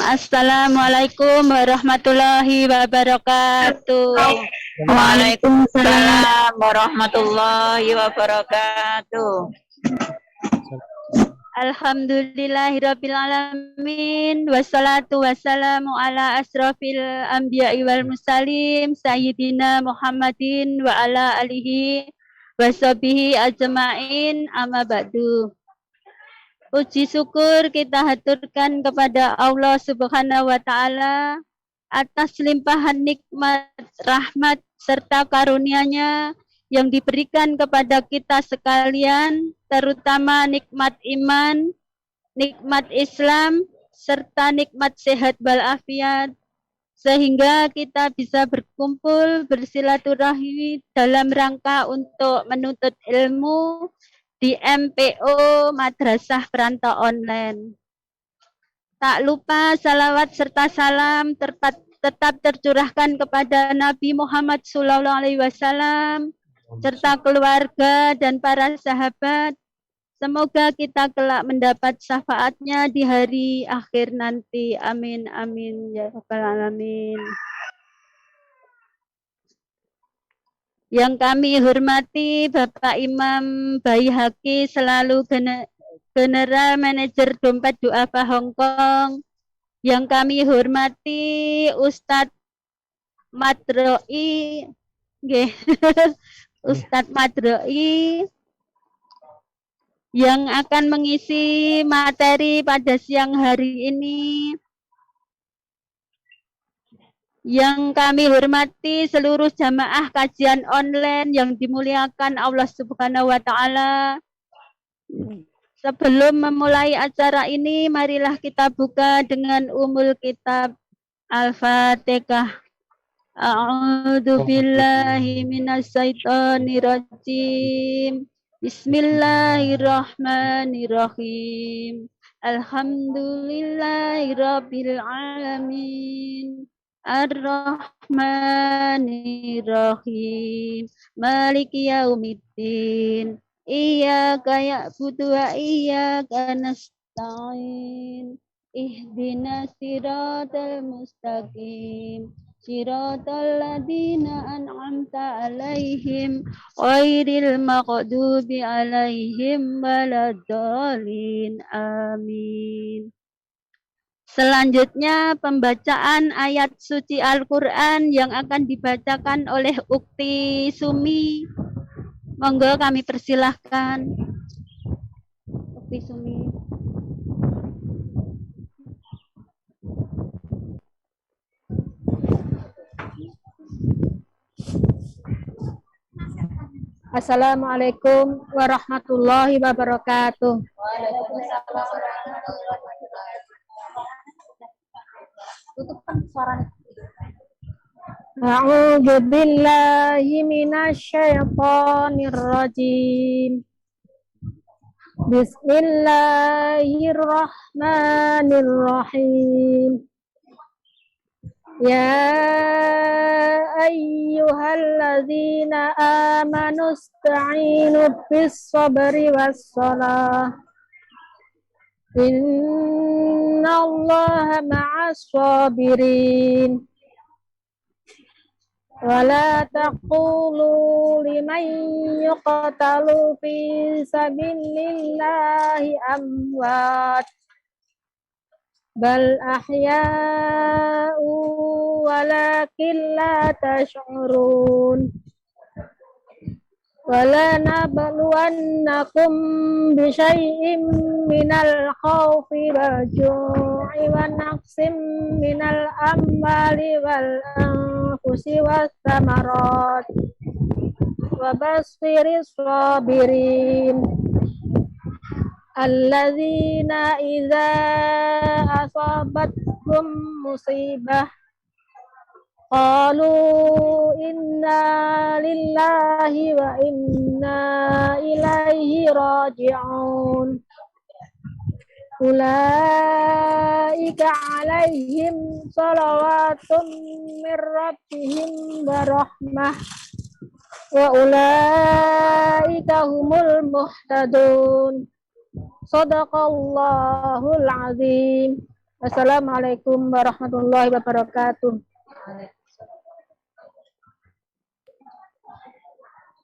Assalamualaikum warahmatullahi wabarakatuh. Waalaikumsalam warahmatullahi wabarakatuh. Alhamdulillahirabbil alamin wassalatu wassalamu ala asrofil anbiya'i wal mursalin sayyidina Muhammadin wa ala alihi washabihi ajma'in amma ba'du. Puji syukur kita haturkan kepada Allah Subhanahu wa taala atas limpahan nikmat, rahmat serta karunia-Nya yang diberikan kepada kita sekalian, terutama nikmat iman, nikmat Islam, serta nikmat sehat walafiat, sehingga kita bisa berkumpul bersilaturahmi dalam rangka untuk menuntut ilmu di MPO Madrasah Perantau Online. Tak lupa salawat serta salam tetap tercurahkan kepada Nabi Muhammad SAW serta keluarga dan para sahabat. Semoga kita kelak mendapat syafaatnya di hari akhir nanti. Amin, amin, ya rabbal alamin. Yang kami hormati Bapak Imam Baihaqi selalu General Manager Dompet Duafa Hongkong. Yang kami hormati Ustadz Madroi, Ustadz Madroi yang akan mengisi materi pada siang hari ini. Yang kami hormati seluruh jamaah kajian online yang dimuliakan Allah Subhanahu wa taala. Sebelum memulai acara ini, marilah kita buka dengan umul kitab Al-Fatihah. A'udzu billahi minasyaitonir rajim. Bismillahirrahmanirrahim. Alhamdulillahirabbil alamin. Ar-Rahmanir-Rahim. Maliki yaumiddin. Iyyaka na'budu wa iyyaka nasta'in. Ihdinas siratal mustaqim. Siratal ladzina an'amta 'alaihim ghairil maghdubi 'alaihim waladdallin. Amin. Selanjutnya pembacaan ayat suci Al-Quran yang akan dibacakan oleh Ukti Sumi. Monggo kami persilahkan. Ukti Sumi. Assalamualaikum warahmatullahi wabarakatuh. Waalaikumsalam warahmatullahi wabarakatuh. Tutupkan suaranya. A'udzu billahi minasyaitonir rajim. Bismillahirrahmanirrahim. Ya ayyuhalladzina amanu ista'inu bis-sabri was-salah. Innallaha ma'as-sabirin. Wala taqulu liman yuqtalu fi sabilillahi amwat. Bal ahya'u walakin la tash'urun. Wala nabluwannakum bisyai'im minal khawfi wal ju'i wa naqsim minal amwali wal anfusi was samarat wa basyiris sabirin alladzina idza asabatkum musibah qalu inna lillahi wa inna ilaihi raji'un. Ulaika alaihim salawatun min rabbihim wa rahmah wa ulaika humul muhtadun. Shadaqallahul azim. Wassalamualaikum warahmatullahi wabarakatuh.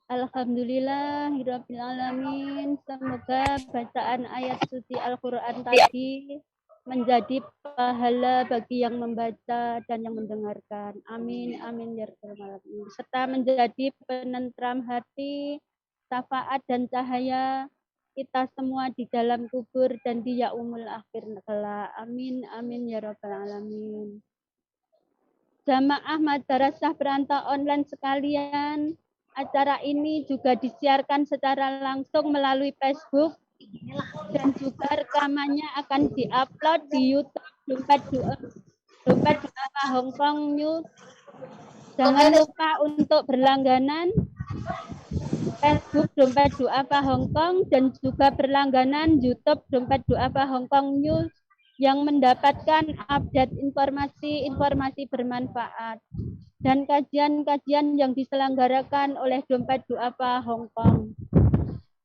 Alhamdulillahirrabbilalamin. Semoga bacaan ayat suci Al-Quran tadi menjadi pahala bagi yang membaca dan yang mendengarkan. Amin, amin, ya rabbal alamin. Serta menjadi penentram hati, syafaat dan cahaya kita semua di dalam kubur dan di yaumul akhir kelak. Amin, amin, ya rabbal alamin. Jamaah madrasah perantau online sekalian, acara ini juga disiarkan secara langsung melalui Facebook dan juga rekamannya akan diupload di YouTube Dompet Duafa Hongkong News. Jangan lupa untuk berlangganan Facebook Dompet Duafa Hongkong dan juga berlangganan YouTube Dompet Duafa Hongkong News yang mendapatkan update informasi bermanfaat dan kajian-kajian yang diselenggarakan oleh Dompet Duafa Hongkong.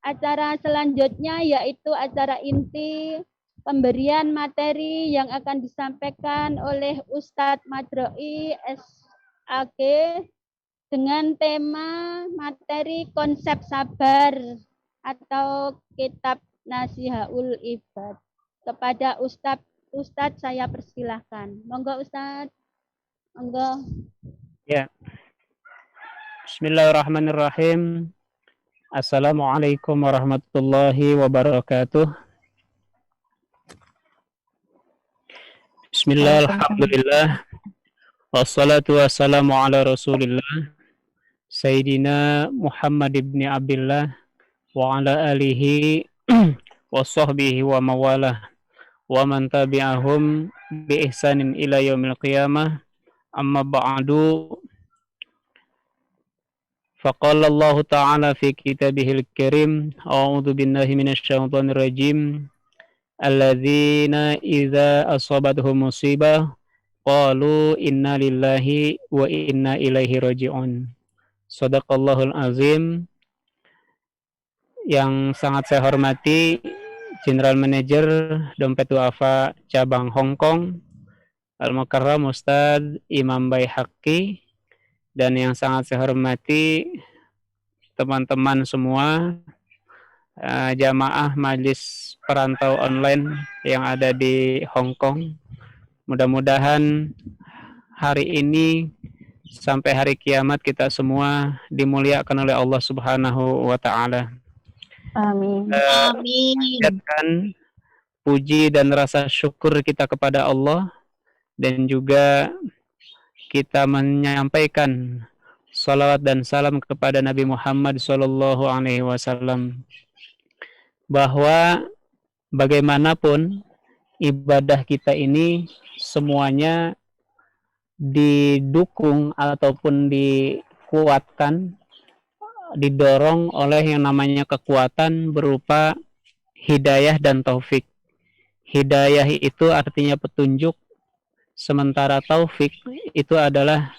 Acara selanjutnya yaitu acara inti pemberian materi yang akan disampaikan oleh Ustadz Madroi SAG dengan tema materi konsep sabar atau kitab Nasihaul Ibad. Kepada Ustadz saya persilahkan. Monggo Ustadz. Monggo. Ya. Bismillahirrahmanirrahim. Assalamualaikum warahmatullahi wabarakatuh. Bismillah, alhamdulillah. Wassalatu wassalamu ala rasulillah. Sayyidina Muhammad ibn Abdullah wa ala alihi wa sahbihi wa mawalah wa man tabi'ahum bi ihsanin ila yaumil qiyamah. Amma ba'du. فقال الله تعالى في كتابه الكريم أعوذ بالله من الشيطان الرجيم الذين إذا أصابتهم مصيبة قالوا إنا لله وإنا إليه راجعون. Shadaqallahul azim. Yang sangat saya hormati General Manager Dompet Duafa Cabang Hong Kong Al-Mukarram Ustadz Imam Baihaqi, dan yang sangat saya hormati teman-teman semua jamaah Majelis Perantau Online yang ada di Hong Kong. Mudah-mudahan hari ini sampai hari kiamat kita semua dimuliakan oleh Allah Subhanahu wa taala. Amin. Amin. Puji dan rasa syukur kita kepada Allah, dan juga kita menyampaikan salawat dan salam kepada Nabi Muhammad SAW, bahwa bagaimanapun ibadah kita ini semuanya didukung ataupun dikuatkan, didorong oleh yang namanya kekuatan berupa hidayah dan taufik. Hidayah itu artinya petunjuk, sementara taufik itu adalah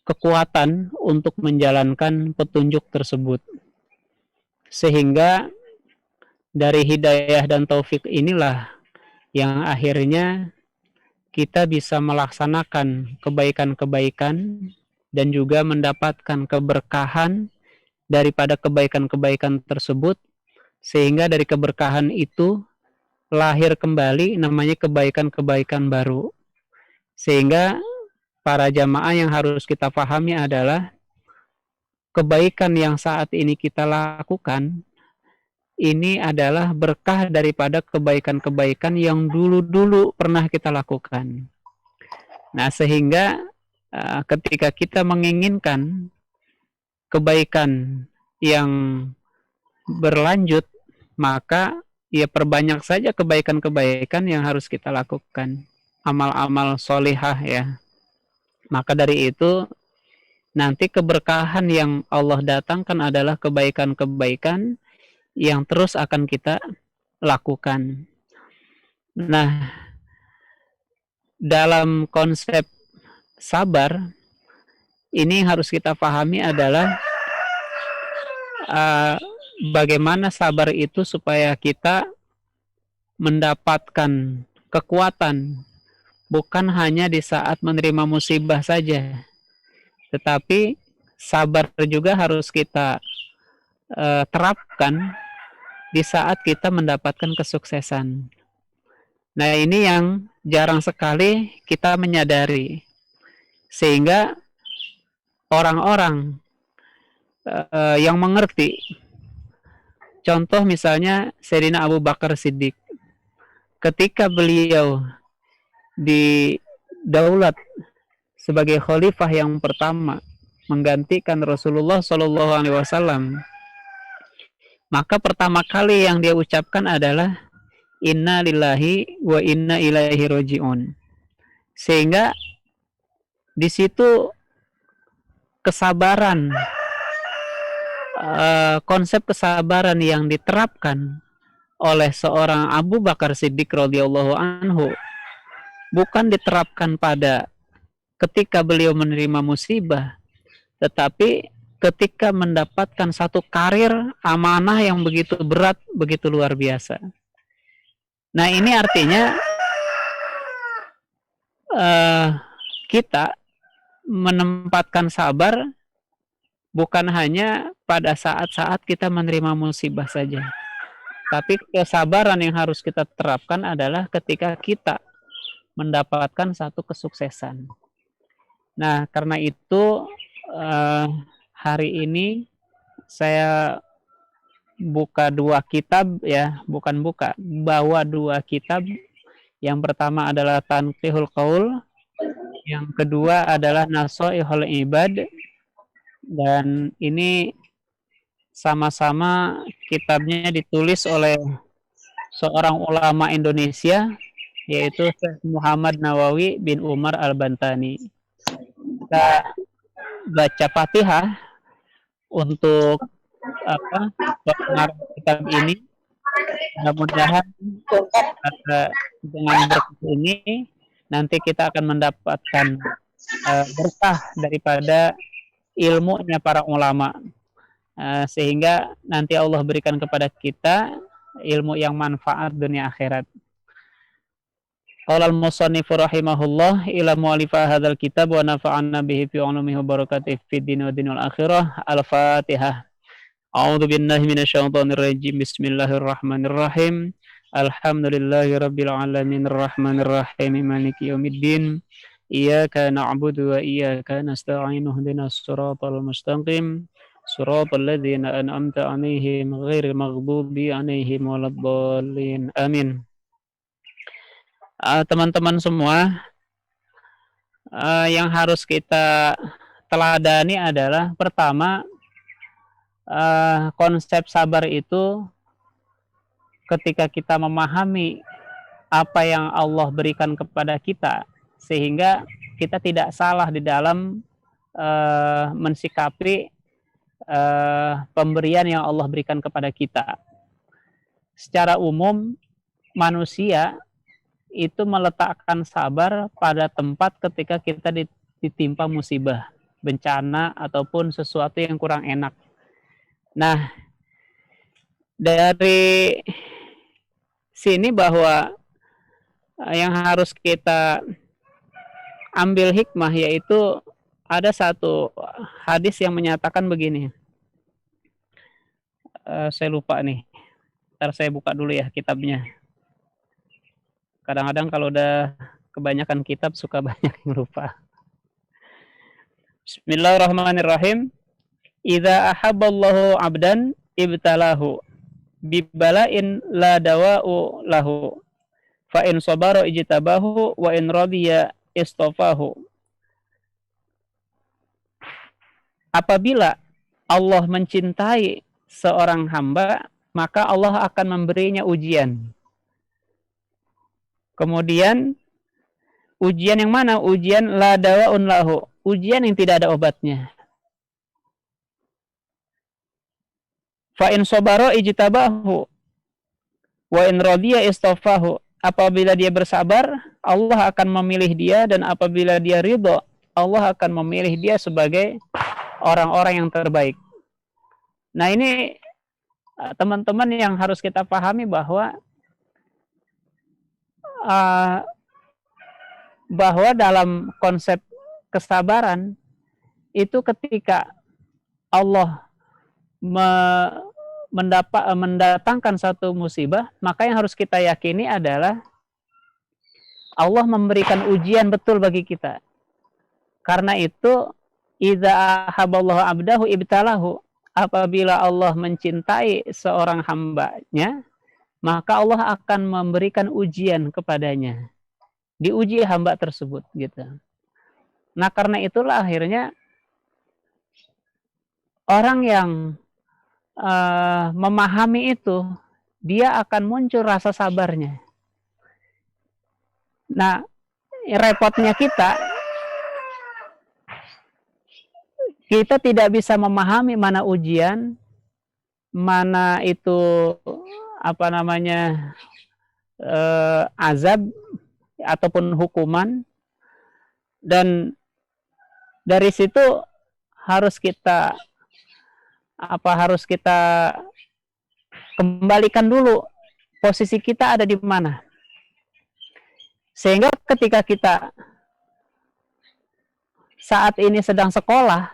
kekuatan untuk menjalankan petunjuk tersebut. Sehingga dari hidayah dan taufik inilah yang akhirnya kita bisa melaksanakan kebaikan-kebaikan dan juga mendapatkan keberkahan daripada kebaikan-kebaikan tersebut, sehingga dari keberkahan itu lahir kembali namanya kebaikan-kebaikan baru. Sehingga para jamaah yang harus kita pahami adalah kebaikan yang saat ini kita lakukan ini adalah berkah daripada kebaikan-kebaikan yang dulu-dulu pernah kita lakukan. Nah, sehingga ketika kita menginginkan kebaikan yang berlanjut, maka ya perbanyak saja kebaikan-kebaikan yang harus kita lakukan. Amal-amal solihah ya. Maka dari itu nanti keberkahan yang Allah datangkan adalah kebaikan-kebaikan yang terus akan kita lakukan. Nah, dalam konsep sabar ini harus kita pahami adalah bagaimana sabar itu supaya kita mendapatkan kekuatan, bukan hanya di saat menerima musibah saja, tetapi sabar juga harus kita terapkan di saat kita mendapatkan kesuksesan. Nah, ini yang jarang sekali kita menyadari, sehingga orang-orang yang mengerti, contoh misalnya Sayyidina Abu Bakar Siddiq, ketika beliau didaulat sebagai khalifah yang pertama menggantikan Rasulullah Shallallahu Alaihi Wasallam, maka pertama kali yang dia ucapkan adalah Inna lillahi wa inna ilaihi roji'un. Sehingga di situ kesabaran, konsep kesabaran yang diterapkan oleh seorang Abu Bakar Siddiq radhiyallahu anhu bukan diterapkan pada ketika beliau menerima musibah, tetapi ketika mendapatkan satu karir amanah yang begitu berat, begitu luar biasa. Nah, ini artinya kita menempatkan sabar bukan hanya pada saat-saat kita menerima musibah saja, tapi kesabaran yang harus kita terapkan adalah ketika kita mendapatkan satu kesuksesan. Nah, karena itu hari ini saya bawa dua kitab. Yang pertama adalah Tanqihul Qaul, yang kedua adalah Nasaihul Ibad, dan ini sama-sama kitabnya ditulis oleh seorang ulama Indonesia, yaitu Syekh Muhammad Nawawi bin Umar Al-Bantani. Kita baca Fatihah untuk pengarang kitab ini. Mudah-mudahan dengan berkat ini nanti kita akan mendapatkan berkah daripada ilmunya para ulama, sehingga nanti Allah berikan kepada kita ilmu yang manfaat dunia akhirat. Qala al-musannif rahimahullah ila mu'allifa hadzal kitab wa nafa'ana bihi fi ulumihi wa barakatihi fid din wa dinil akhirah. Al-Fatihah. A'udzu billahi minasyaitonir rajim. Bismillahirrahmanirrahim. Alhamdulillahi rabbil alamin arrahmanir rahim maliki yaumiddin. Iyyaka na'budu wa iyyaka nasta'in ihdinas siratal mustaqim. Siratal ladzina an'amta 'alaihim ghairil maghdubi 'alaihim waladdallin. Amin. Teman-teman semua, yang harus kita teladani adalah pertama, konsep sabar itu ketika kita memahami apa yang Allah berikan kepada kita, sehingga kita tidak salah di dalam mensikapi pemberian yang Allah berikan kepada kita. Secara umum, manusia itu meletakkan sabar pada tempat ketika kita ditimpa musibah, bencana, ataupun sesuatu yang kurang enak. Nah, dari sini bahwa yang harus kita ambil hikmah, yaitu ada satu hadis yang menyatakan begini. Saya lupa nih. Ntar saya buka dulu ya kitabnya. Kadang-kadang kalau udah kebanyakan kitab suka banyak yang lupa. Bismillahirrahmanirrahim. Idza ahabballahu 'abdan ibtalahu bibala'in la dawa'u lahu fa in sabara ijtabahu wa in radiya istafahu. Apabila Allah mencintai seorang hamba, maka Allah akan memberinya ujian. Kemudian ujian yang mana? Ujian la dawa'un lahu, ujian yang tidak ada obatnya. Fa in sabara ijtabahu wa in radiya istafahu. Apabila dia bersabar, Allah akan memilih dia, dan apabila dia ridha, Allah akan memilih dia sebagai orang-orang yang terbaik. Nah, ini teman-teman yang harus kita pahami bahwa uh, bahwa dalam konsep kesabaran itu ketika Allah mendatangkan satu musibah, maka yang harus kita yakini adalah Allah memberikan ujian betul bagi kita. Karena itu, idza ahabballahu abdahu ibtalahu, apabila Allah mencintai seorang hambanya, maka Allah akan memberikan ujian kepadanya. Diuji hamba tersebut gitu. Nah, karena itulah akhirnya orang yang memahami itu, dia akan muncul rasa sabarnya. Nah, repotnya kita tidak bisa memahami mana ujian, mana itu azab ataupun hukuman, dan dari situ harus kita kembalikan dulu posisi kita ada di mana, sehingga ketika kita saat ini sedang sekolah,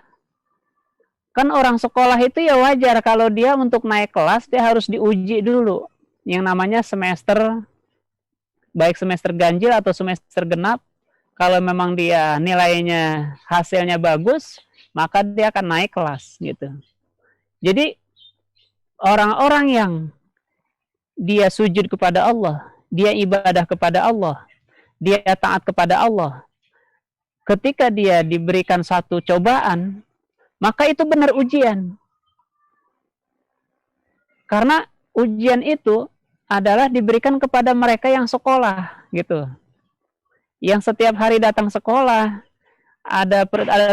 kan orang sekolah itu ya wajar kalau dia untuk naik kelas dia harus diuji dulu yang namanya semester, baik semester ganjil atau semester genap. Kalau memang dia nilainya hasilnya bagus, maka dia akan naik kelas gitu. Jadi orang-orang yang dia sujud kepada Allah, dia ibadah kepada Allah, dia taat kepada Allah, ketika dia diberikan satu cobaan, maka itu benar ujian. Karena ujian itu adalah diberikan kepada mereka yang sekolah gitu. Yang setiap hari datang sekolah, ada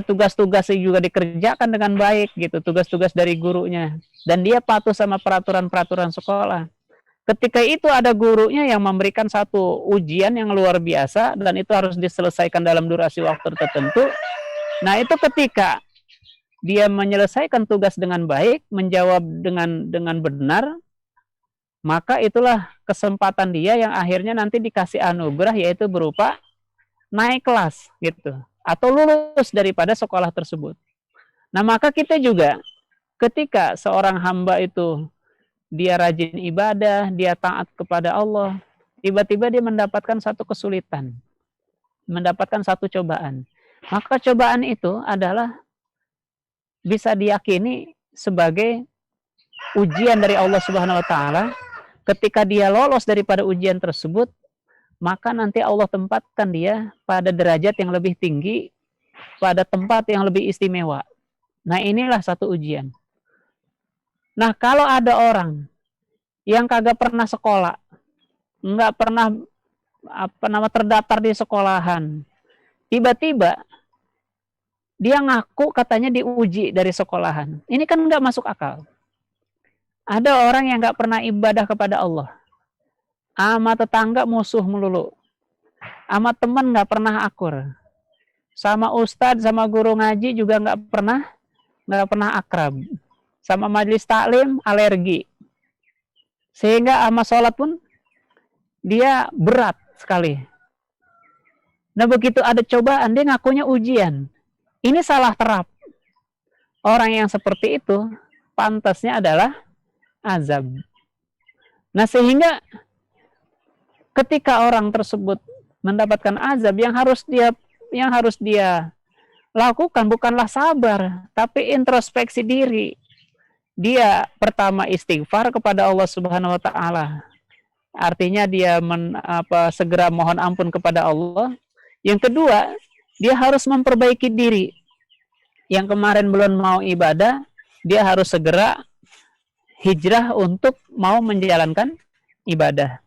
tugas-tugas yang juga dikerjakan dengan baik gitu, tugas-tugas dari gurunya, dan dia patuh sama peraturan-peraturan sekolah. Ketika itu ada gurunya yang memberikan satu ujian yang luar biasa dan itu harus diselesaikan dalam durasi waktu tertentu. Nah, itu ketika dia menyelesaikan tugas dengan baik, menjawab dengan benar, maka itulah kesempatan dia yang akhirnya nanti dikasih anugerah, yaitu berupa naik kelas gitu, atau lulus daripada sekolah tersebut. Nah, maka kita juga ketika seorang hamba itu dia rajin ibadah, dia taat kepada Allah, tiba-tiba dia mendapatkan satu kesulitan, mendapatkan satu cobaan. Maka cobaan itu adalah bisa diyakini sebagai ujian dari Allah Subhanahu wa taala. Ketika dia lolos daripada ujian tersebut, maka nanti Allah tempatkan dia pada derajat yang lebih tinggi, pada tempat yang lebih istimewa. Nah, inilah satu ujian. Nah, kalau ada orang yang kagak pernah sekolah, nggak pernah terdaftar di sekolahan, tiba-tiba dia ngaku katanya diuji dari sekolahan. Ini kan nggak masuk akal. Ada orang yang nggak pernah ibadah kepada Allah, sama tetangga musuh melulu, sama teman nggak pernah akur, sama ustadz sama guru ngaji juga nggak pernah akrab, sama majelis taklim alergi, sehingga sama sholat pun dia berat sekali. Nah, begitu ada cobaan dia ngakunya ujian. Ini salah terap. Orang yang seperti itu pantasnya adalah azab. Nah, sehingga ketika orang tersebut mendapatkan azab, yang harus dia lakukan bukanlah sabar, tapi introspeksi diri. Dia pertama istighfar kepada Allah Subhanahu wa taala. Artinya dia segera mohon ampun kepada Allah. Yang kedua, dia harus memperbaiki diri. Yang kemarin belum mau ibadah, dia harus segera hijrah untuk mau menjalankan ibadah.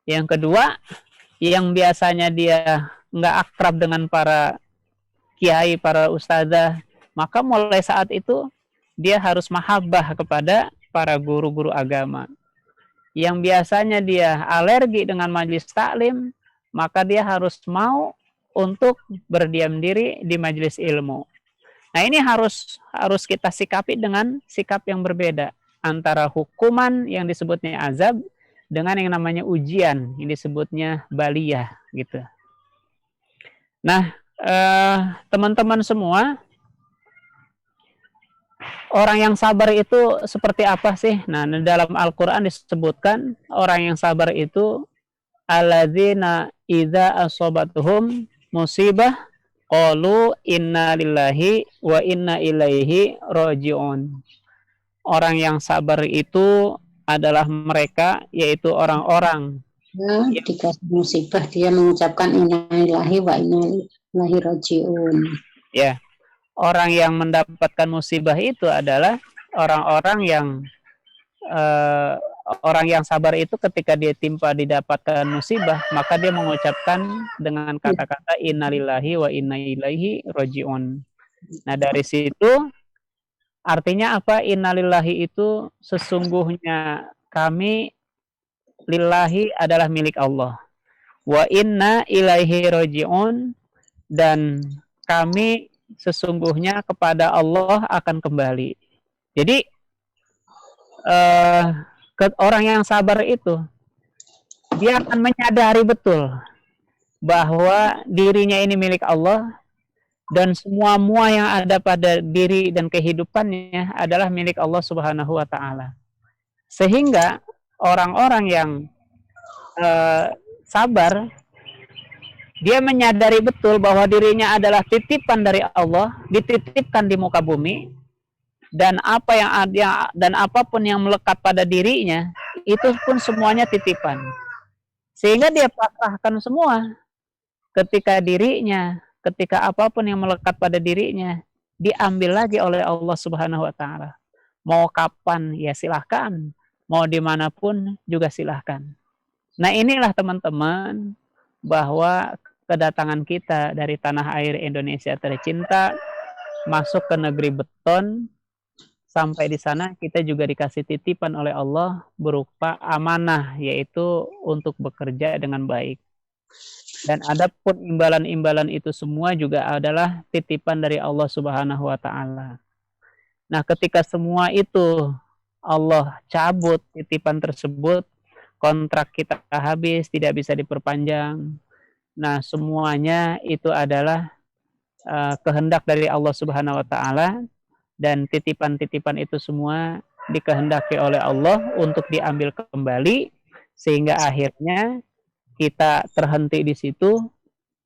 Yang kedua, yang biasanya dia nggak akrab dengan para kiai, para ustadzah, maka mulai saat itu dia harus mahabbah kepada para guru-guru agama. Yang biasanya dia alergi dengan majelis taklim, maka dia harus mau untuk berdiam diri di majelis ilmu. Nah, ini harus kita sikapi dengan sikap yang berbeda antara hukuman yang disebutnya azab dengan yang namanya ujian, ini disebutnya baliyah gitu. Nah, teman-teman semua, orang yang sabar itu seperti apa sih? Nah, dalam Al-Qur'an disebutkan orang yang sabar itu alladzina idza asabatuhum musibah qalu inna lillahi wa inna ilaihi raji'un. Orang yang sabar itu adalah mereka, yaitu orang-orang dikasih musibah dia mengucapkan innalillahi wa inna ilaihi raji'un. ya, orang yang mendapatkan musibah itu adalah orang-orang yang orang yang sabar itu ketika dia didapatkan musibah, maka dia mengucapkan dengan kata-kata innalillahi wa inna ilaihi raji'un. Nah, dari situ artinya apa? Innalillahi itu sesungguhnya kami, lillahi adalah milik Allah. Wa inna ilaihi raji'un, dan kami sesungguhnya kepada Allah akan kembali. Jadi orang yang sabar itu dia akan menyadari betul bahwa dirinya ini milik Allah dan semua yang ada pada diri dan kehidupannya adalah milik Allah Subhanahu wa taala. Sehingga orang-orang yang sabar, dia menyadari betul bahwa dirinya adalah titipan dari Allah, dititipkan di muka bumi, dan apa yang ada dan apapun yang melekat pada dirinya itu pun semuanya titipan. Sehingga dia pasrahkan semua ketika apapun yang melekat pada dirinya diambil lagi oleh Allah Subhanahu wa taala. Mau kapan ya silahkan, mau dimanapun juga silahkan. Nah, inilah teman-teman bahwa kedatangan kita dari tanah air Indonesia tercinta masuk ke negeri beton. Sampai di sana kita juga dikasih titipan oleh Allah berupa amanah, yaitu untuk bekerja dengan baik. Dan adapun imbalan-imbalan itu semua juga adalah titipan dari Allah Subhanahu wa taala. Nah, ketika semua itu Allah cabut titipan tersebut, kontrak kita habis, tidak bisa diperpanjang. Nah, semuanya itu adalah kehendak dari Allah Subhanahu wa taala. Dan titipan-titipan itu semua dikehendaki oleh Allah untuk diambil kembali, sehingga akhirnya kita terhenti di situ,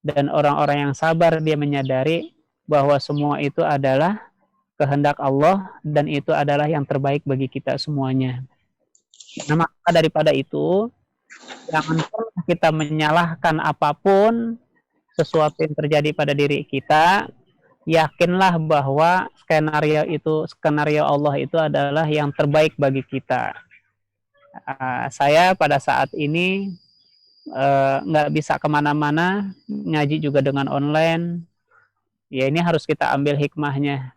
dan orang-orang yang sabar dia menyadari bahwa semua itu adalah kehendak Allah dan itu adalah yang terbaik bagi kita semuanya. Nah, maka daripada itu jangan pernah kita menyalahkan apapun sesuatu yang terjadi pada diri kita. Yakinlah bahwa skenario Allah itu adalah yang terbaik bagi kita. Saya pada saat ini nggak bisa kemana-mana, ngaji juga dengan online. Ya, ini harus kita ambil hikmahnya,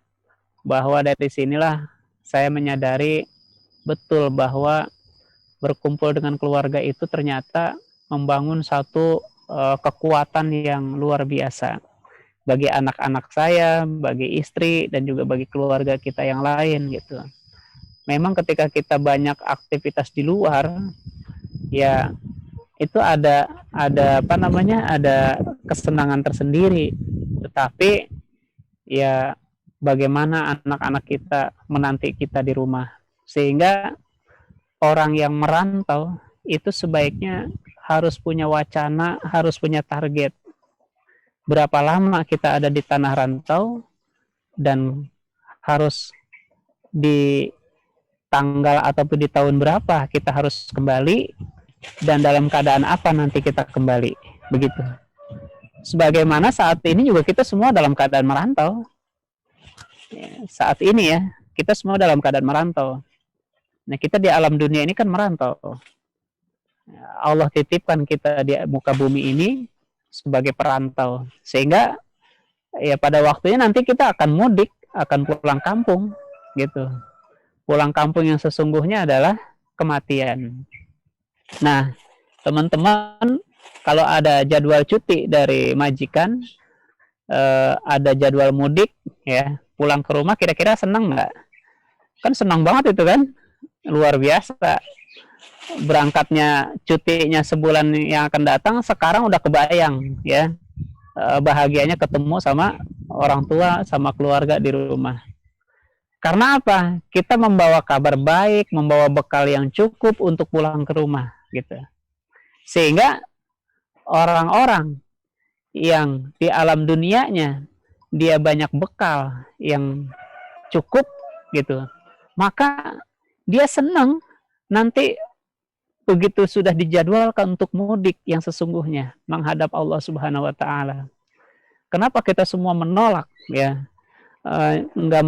bahwa dari sinilah saya menyadari betul bahwa berkumpul dengan keluarga itu ternyata membangun satu kekuatan yang luar biasa bagi anak-anak saya, bagi istri, dan juga bagi keluarga kita yang lain gitu. Memang ketika kita banyak aktivitas di luar, ya itu ada kesenangan tersendiri. Tetapi ya bagaimana anak-anak kita menanti kita di rumah. Sehingga orang yang merantau itu sebaiknya harus punya wacana, harus punya target. Berapa lama kita ada di tanah rantau, dan harus di tanggal ataupun di tahun berapa kita harus kembali, dan dalam keadaan apa nanti kita kembali, begitu. Sebagaimana saat ini juga kita semua dalam keadaan merantau. Saat ini ya, kita semua dalam keadaan merantau. Nah, kita di alam dunia ini kan merantau. Allah titipkan kita di muka bumi ini sebagai perantau, sehingga ya pada waktunya nanti kita akan mudik, akan pulang kampung gitu. Pulang kampung yang sesungguhnya adalah kematian. Nah, teman-teman, kalau ada jadwal cuti dari majikan, ada jadwal mudik ya, pulang ke rumah, kira-kira senang nggak? Kan senang banget itu kan, luar biasa. berangkatnya cutinya sebulan yang akan datang, sekarang udah kebayang ya, bahagianya ketemu sama orang tua, sama keluarga di rumah. Karena apa? Kita membawa kabar baik, membawa bekal yang cukup untuk pulang ke rumah gitu. Sehingga orang-orang yang di alam dunianya dia banyak bekal yang cukup gitu, maka dia senang nanti begitu sudah dijadwalkan untuk mudik yang sesungguhnya menghadap Allah Subhanahu wa taala. Kenapa kita semua menolak ya? Nggak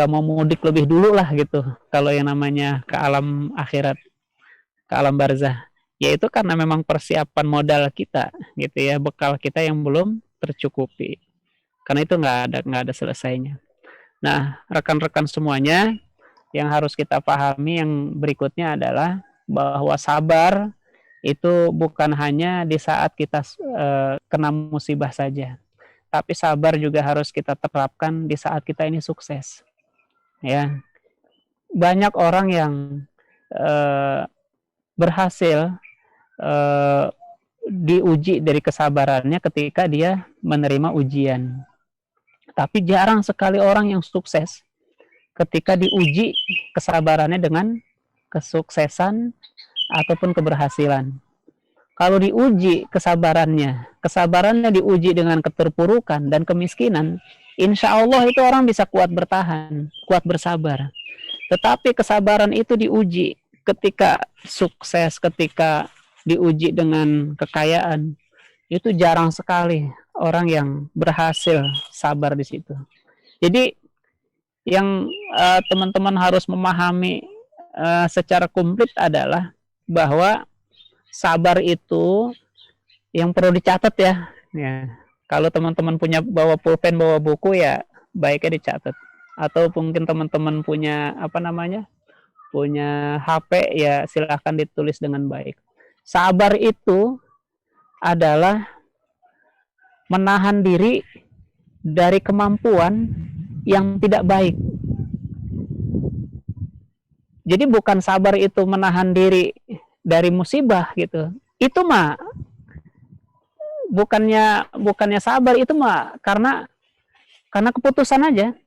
mau mudik lebih dulu lah gitu kalau yang namanya ke alam akhirat, ke alam barzah. Yaitu karena memang persiapan modal kita gitu ya, bekal kita yang belum tercukupi. Karena itu nggak ada selesainya. Nah, rekan-rekan semuanya, yang harus kita pahami yang berikutnya adalah bahwa sabar itu bukan hanya di saat kita kena musibah saja, tapi sabar juga harus kita terapkan di saat kita ini sukses. Ya, banyak orang yang berhasil diuji dari kesabarannya ketika dia menerima ujian. Tapi jarang sekali orang yang sukses ketika diuji kesabarannya dengan kesuksesan ataupun keberhasilan. Kalau diuji kesabarannya diuji dengan keterpurukan dan kemiskinan, insya Allah itu orang bisa kuat bertahan, kuat bersabar. Tetapi kesabaran itu diuji ketika sukses, ketika diuji dengan kekayaan, itu jarang sekali orang yang berhasil sabar di situ. Jadi yang teman-teman harus memahami secara komplit adalah bahwa sabar itu yang perlu dicatat ya. Kalau teman-teman punya bawa pulpen, bawa buku ya baiknya dicatat. Atau mungkin teman-teman punya punya HP ya silahkan ditulis dengan baik. Sabar itu adalah menahan diri dari kemampuan yang tidak baik. Jadi bukan sabar itu menahan diri dari musibah gitu. Itu mah bukannya sabar, itu mah karena keputusan aja.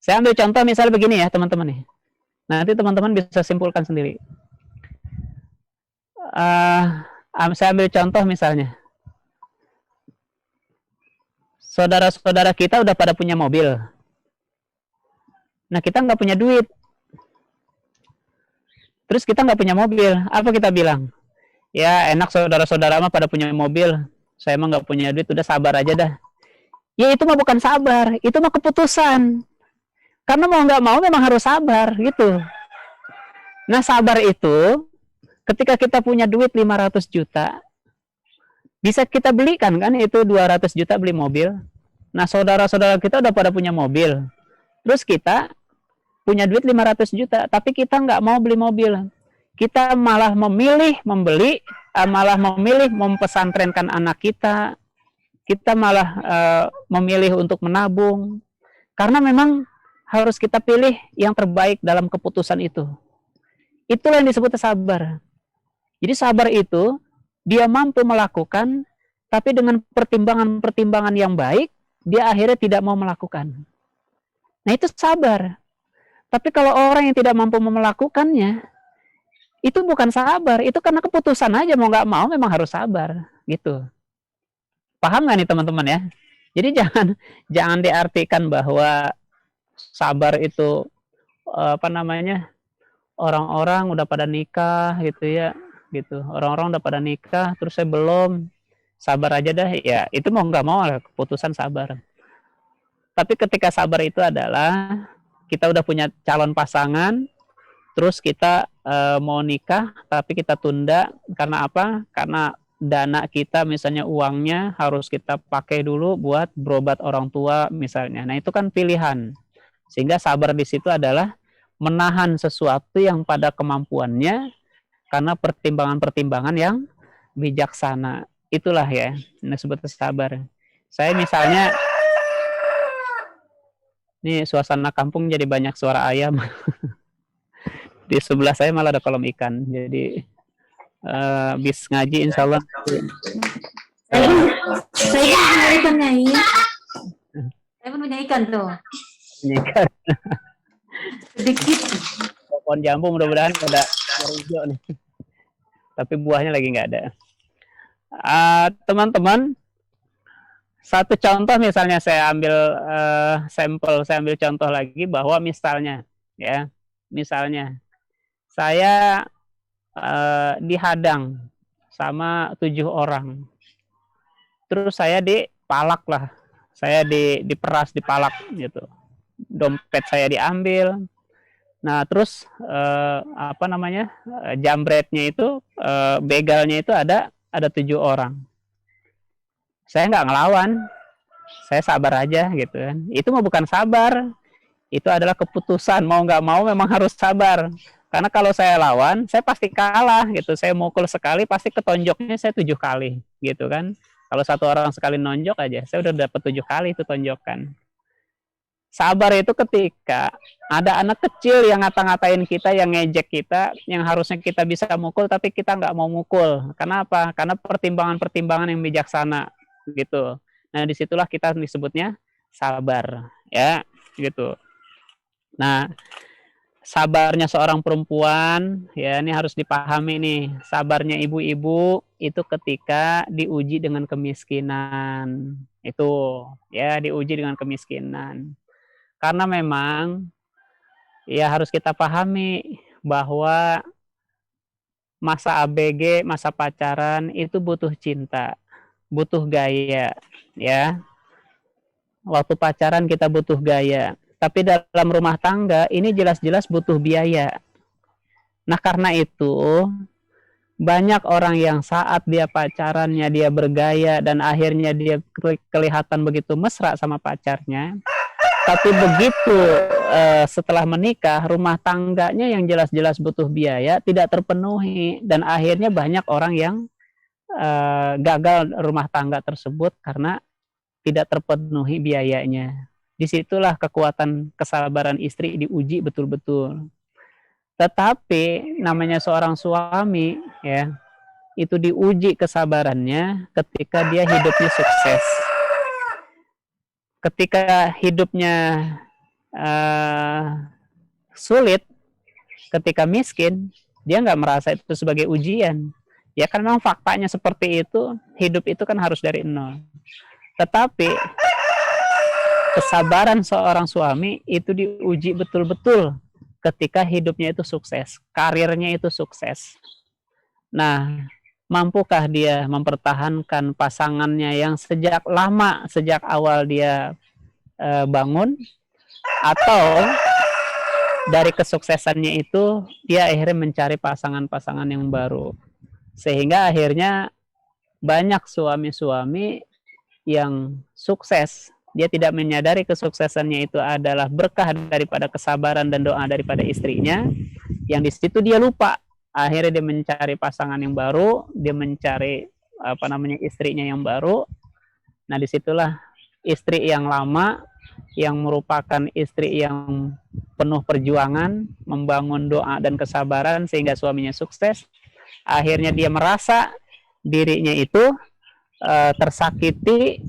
Saya ambil contoh misalnya begini ya teman-teman nih. Nanti teman-teman bisa simpulkan sendiri. Saya ambil contoh misalnya. Saudara-saudara kita udah pada punya mobil. Nah kita nggak punya duit. Terus kita nggak punya mobil. Apa kita bilang? Ya enak saudara-saudara mah pada punya mobil. Saya mah nggak punya duit, udah sabar aja dah. Ya itu mah bukan sabar. Itu mah keputusan. Karena mau nggak mau memang harus sabar gitu. Nah sabar itu ketika kita punya duit 500 juta, bisa kita belikan kan itu 200 juta beli mobil. Nah saudara-saudara kita udah pada punya mobil. Terus kita punya duit 500 juta, tapi kita nggak mau beli mobil. Kita malah memilih membeli, malah memilih mempesantrenkan anak kita. Kita malah memilih untuk menabung. Karena memang harus kita pilih yang terbaik dalam keputusan itu. Itulah yang disebut sabar. Jadi sabar itu dia mampu melakukan, tapi dengan pertimbangan-pertimbangan yang baik, dia akhirnya tidak mau melakukan. Nah itu sabar. Tapi kalau orang yang tidak mampu melakukannya, itu bukan sabar, itu karena keputusan aja, mau nggak mau memang harus sabar, gitu. Paham nggak nih teman-teman ya? Jadi jangan diartikan bahwa sabar itu orang-orang udah pada nikah gitu ya, gitu. Orang-orang udah pada nikah, terus saya belum, sabar aja dah, ya itu mau nggak mau keputusan sabar. Tapi ketika sabar itu adalah kita udah punya calon pasangan, terus kita mau nikah, tapi kita tunda. Karena apa? Karena dana kita, misalnya uangnya, harus kita pakai dulu buat berobat orang tua, misalnya. Nah, itu kan pilihan. Sehingga sabar di situ adalah menahan sesuatu yang pada kemampuannya, karena pertimbangan-pertimbangan yang bijaksana. Itulah ya, ini disebut sabar. Saya misalnya, ini suasana kampung jadi banyak suara ayam. Di sebelah saya malah ada kolam ikan. Jadi habis ngaji insya Allah Saya pun punya ikan Nyai. Saya pun punya ikan tuh. ikan. Sedikit. Pohon jambu mudah-mudahan ada hijau nih. Tapi buahnya lagi nggak ada. Teman-teman, satu contoh misalnya saya ambil saya ambil contoh lagi bahwa misalnya saya dihadang sama 7 orang, terus saya dipalak lah, saya diperas, dipalak gitu, dompet saya diambil. Nah terus jambretnya itu begalnya itu ada 7 orang. Saya nggak ngelawan, saya sabar aja gitu kan. Itu mah bukan sabar, itu adalah keputusan, mau nggak mau memang harus sabar. Karena kalau saya lawan, saya pasti kalah gitu. Saya mukul sekali, pasti ketonjoknya saya 7 kali gitu kan. Kalau satu orang sekali nonjok aja, saya udah dapat 7 kali itu tonjokan. Sabar itu ketika ada anak kecil yang ngata-ngatain kita, yang ngejek kita, yang harusnya kita bisa mukul tapi kita nggak mau mukul. Kenapa? Karena pertimbangan-pertimbangan yang bijaksana gitu. Nah disitulah kita disebutnya sabar, ya gitu. Nah sabarnya seorang perempuan, ya ini harus dipahami nih. Sabarnya ibu-ibu itu ketika diuji dengan kemiskinan. Itu ya, diuji dengan kemiskinan. Karena memang ya harus kita pahami bahwa masa ABG, masa pacaran itu butuh cinta, butuh gaya, ya. Waktu pacaran kita butuh gaya, tapi dalam rumah tangga ini jelas-jelas butuh biaya. Nah, karena itu banyak orang yang saat dia pacarannya dia bergaya dan akhirnya dia kelihatan begitu mesra sama pacarnya. Tapi begitu setelah menikah, rumah tangganya yang jelas-jelas butuh biaya tidak terpenuhi dan akhirnya banyak orang yang gagal rumah tangga tersebut karena tidak terpenuhi biayanya. Disitulah kekuatan kesabaran istri diuji betul-betul. Tetapi namanya seorang suami, ya, itu diuji kesabarannya ketika dia hidupnya sukses. Ketika hidupnya sulit, ketika miskin, dia nggak merasa itu sebagai ujian. Ya kan memang faktanya seperti itu, hidup itu kan harus dari nol. Tetapi kesabaran seorang suami itu diuji betul-betul ketika hidupnya itu sukses, karirnya itu sukses. Nah, mampukah dia mempertahankan pasangannya yang sejak lama, sejak awal dia bangun, atau dari kesuksesannya itu dia akhirnya mencari pasangan-pasangan yang baru, sehingga akhirnya banyak suami-suami yang sukses, dia tidak menyadari kesuksesannya itu adalah berkah daripada kesabaran dan doa daripada istrinya, yang di situ dia lupa. Akhirnya dia mencari pasangan yang baru, dia mencari istrinya yang baru. Nah disitulah istri yang lama, yang merupakan istri yang penuh perjuangan, membangun doa dan kesabaran sehingga suaminya sukses. Akhirnya dia merasa dirinya itu tersakiti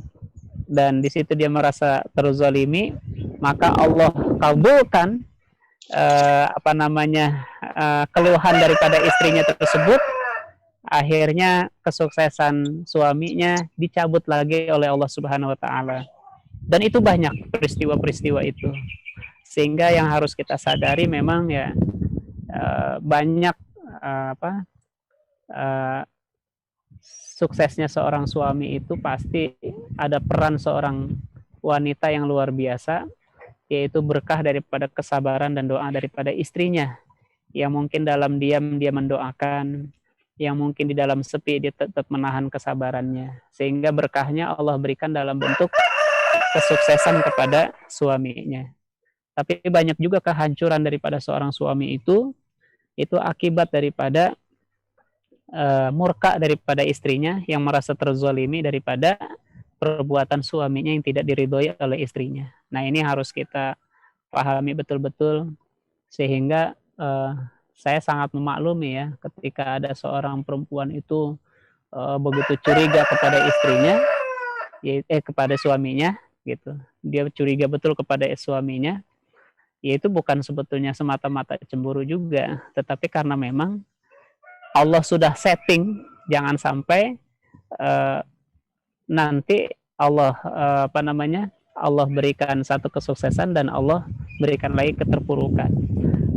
dan di situ dia merasa terzalimi, maka Allah kabulkan keluhan daripada istrinya tersebut. Akhirnya kesuksesan suaminya dicabut lagi oleh Allah Subhanahu wa taala. Dan itu banyak peristiwa-peristiwa itu. Sehingga yang harus kita sadari memang ya banyak suksesnya seorang suami itu pasti ada peran seorang wanita yang luar biasa, yaitu berkah daripada kesabaran dan doa daripada istrinya, yang mungkin dalam diam dia mendoakan, yang mungkin di dalam sepi dia tetap menahan kesabarannya, sehingga berkahnya Allah berikan dalam bentuk kesuksesan kepada suaminya. Tapi banyak juga kehancuran daripada seorang suami itu akibat daripada murka daripada istrinya yang merasa terzalimi daripada perbuatan suaminya yang tidak diridhoi oleh istrinya. Nah ini harus kita pahami betul-betul sehingga saya sangat memaklumi ya ketika ada seorang perempuan itu begitu curiga kepada istrinya, kepada suaminya gitu. Dia curiga betul kepada suaminya, yaitu bukan sebetulnya semata-mata cemburu juga, tetapi karena memang Allah sudah setting, jangan sampai nanti Allah Allah berikan satu kesuksesan dan Allah berikan lagi keterpurukan.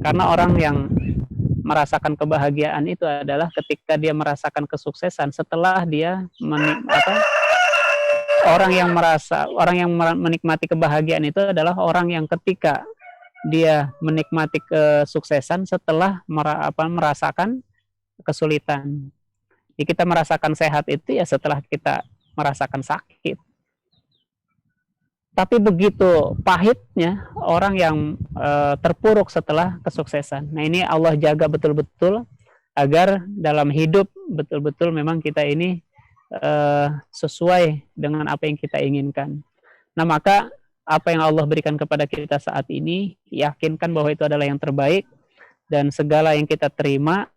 Karena orang yang merasakan kebahagiaan itu adalah ketika dia merasakan kesuksesan setelah dia orang yang menikmati kebahagiaan itu adalah orang yang ketika dia menikmati kesuksesan setelah merasakan kesulitan. Jadi kita merasakan sehat itu ya setelah kita merasakan sakit. Tapi begitu pahitnya orang yang terpuruk setelah kesuksesan. Nah, ini Allah jaga betul-betul agar dalam hidup betul-betul memang kita ini sesuai dengan apa yang kita inginkan. Nah, maka apa yang Allah berikan kepada kita saat ini, yakinkan bahwa itu adalah yang terbaik, dan segala yang kita terima,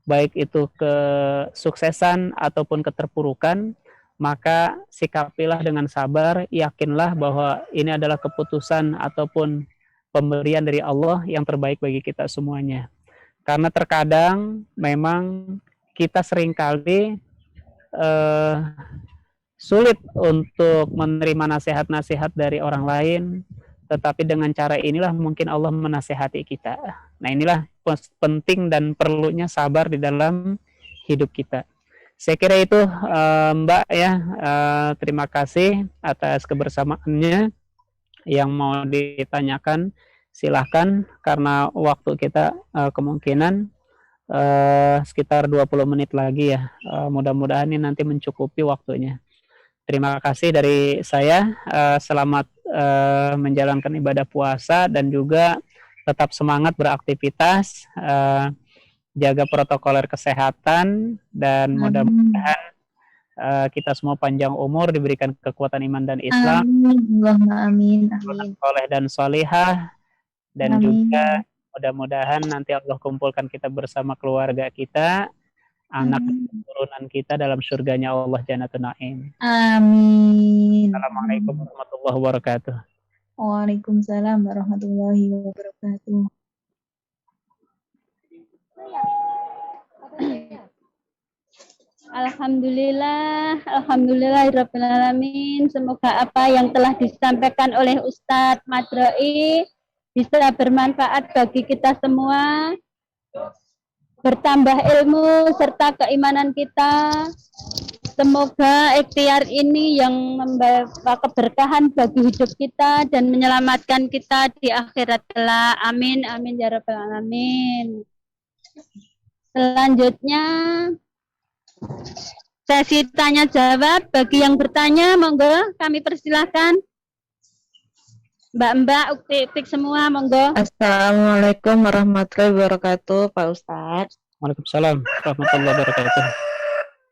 baik itu kesuksesan ataupun keterpurukan, maka sikapilah dengan sabar, yakinlah bahwa ini adalah keputusan ataupun pemberian dari Allah yang terbaik bagi kita semuanya. Karena terkadang memang kita seringkali sulit untuk menerima nasihat-nasihat dari orang lain, tetapi dengan cara inilah mungkin Allah menasihati kita. Nah, inilah penting dan perlunya sabar di dalam hidup kita. Saya kira itu Mbak ya, terima kasih atas kebersamaannya. Yang mau ditanyakan silahkan, karena waktu kita kemungkinan sekitar 20 menit lagi ya. Mudah-mudahan ini nanti mencukupi waktunya. Terima kasih dari saya. Selamat menjalankan ibadah puasa dan juga tetap semangat beraktivitas. Jaga protokoler kesehatan dan mudah-mudahan kita semua panjang umur, diberikan kekuatan iman dan Islam. Amin. Soleh dan solihah, dan juga mudah-mudahan nanti Allah kumpulkan kita bersama keluarga kita, anak keturunan kita dalam surganya Allah Jannatul Naim. Amin. Assalamualaikum warahmatullahi wabarakatuh. Waalaikumsalam warahmatullahi wabarakatuh. Alhamdulillahirabbil alamin. Semoga apa yang telah disampaikan oleh Ustadz Madroi bisa bermanfaat bagi kita semua, bertambah ilmu serta keimanan kita. Semoga ikhtiar ini yang membawa keberkahan bagi hidup kita dan menyelamatkan kita di akhirat kelak. Amin, amin ya rabbal alamin. Selanjutnya sesi tanya jawab. Bagi yang bertanya, monggo kami persilahkan. Mbak-mbak, ukti-uktik semua, monggo. Assalamualaikum warahmatullahi wabarakatuh, Pak Ustadz. Waalaikumsalam warahmatullahi wabarakatuh.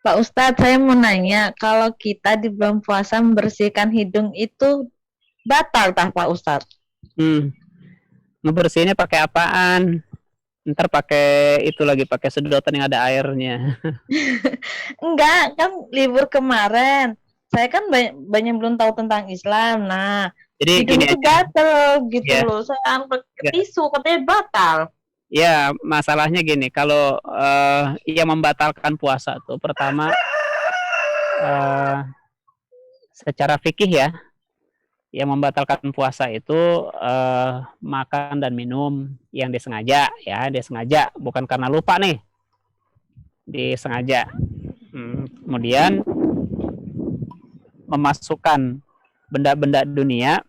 Pak Ustadz, saya mau nanya, kalau kita di bulan puasa membersihkan hidung itu batal tah Pak Ustadz? Ngebersihinnya pakai apaan? Ntar pakai itu lagi, pakai sedotan yang ada airnya. Enggak, kan libur kemarin. Saya kan banyak belum tahu tentang Islam. Nah, jadi hidung itu gatel gitu ya. loh. Saya angkat tisu, katanya batal. Ya, masalahnya gini, kalau yang membatalkan puasa tuh pertama secara fikih ya, yang membatalkan puasa itu makan dan minum yang disengaja ya, disengaja, bukan karena lupa nih, disengaja. Kemudian memasukkan benda-benda dunia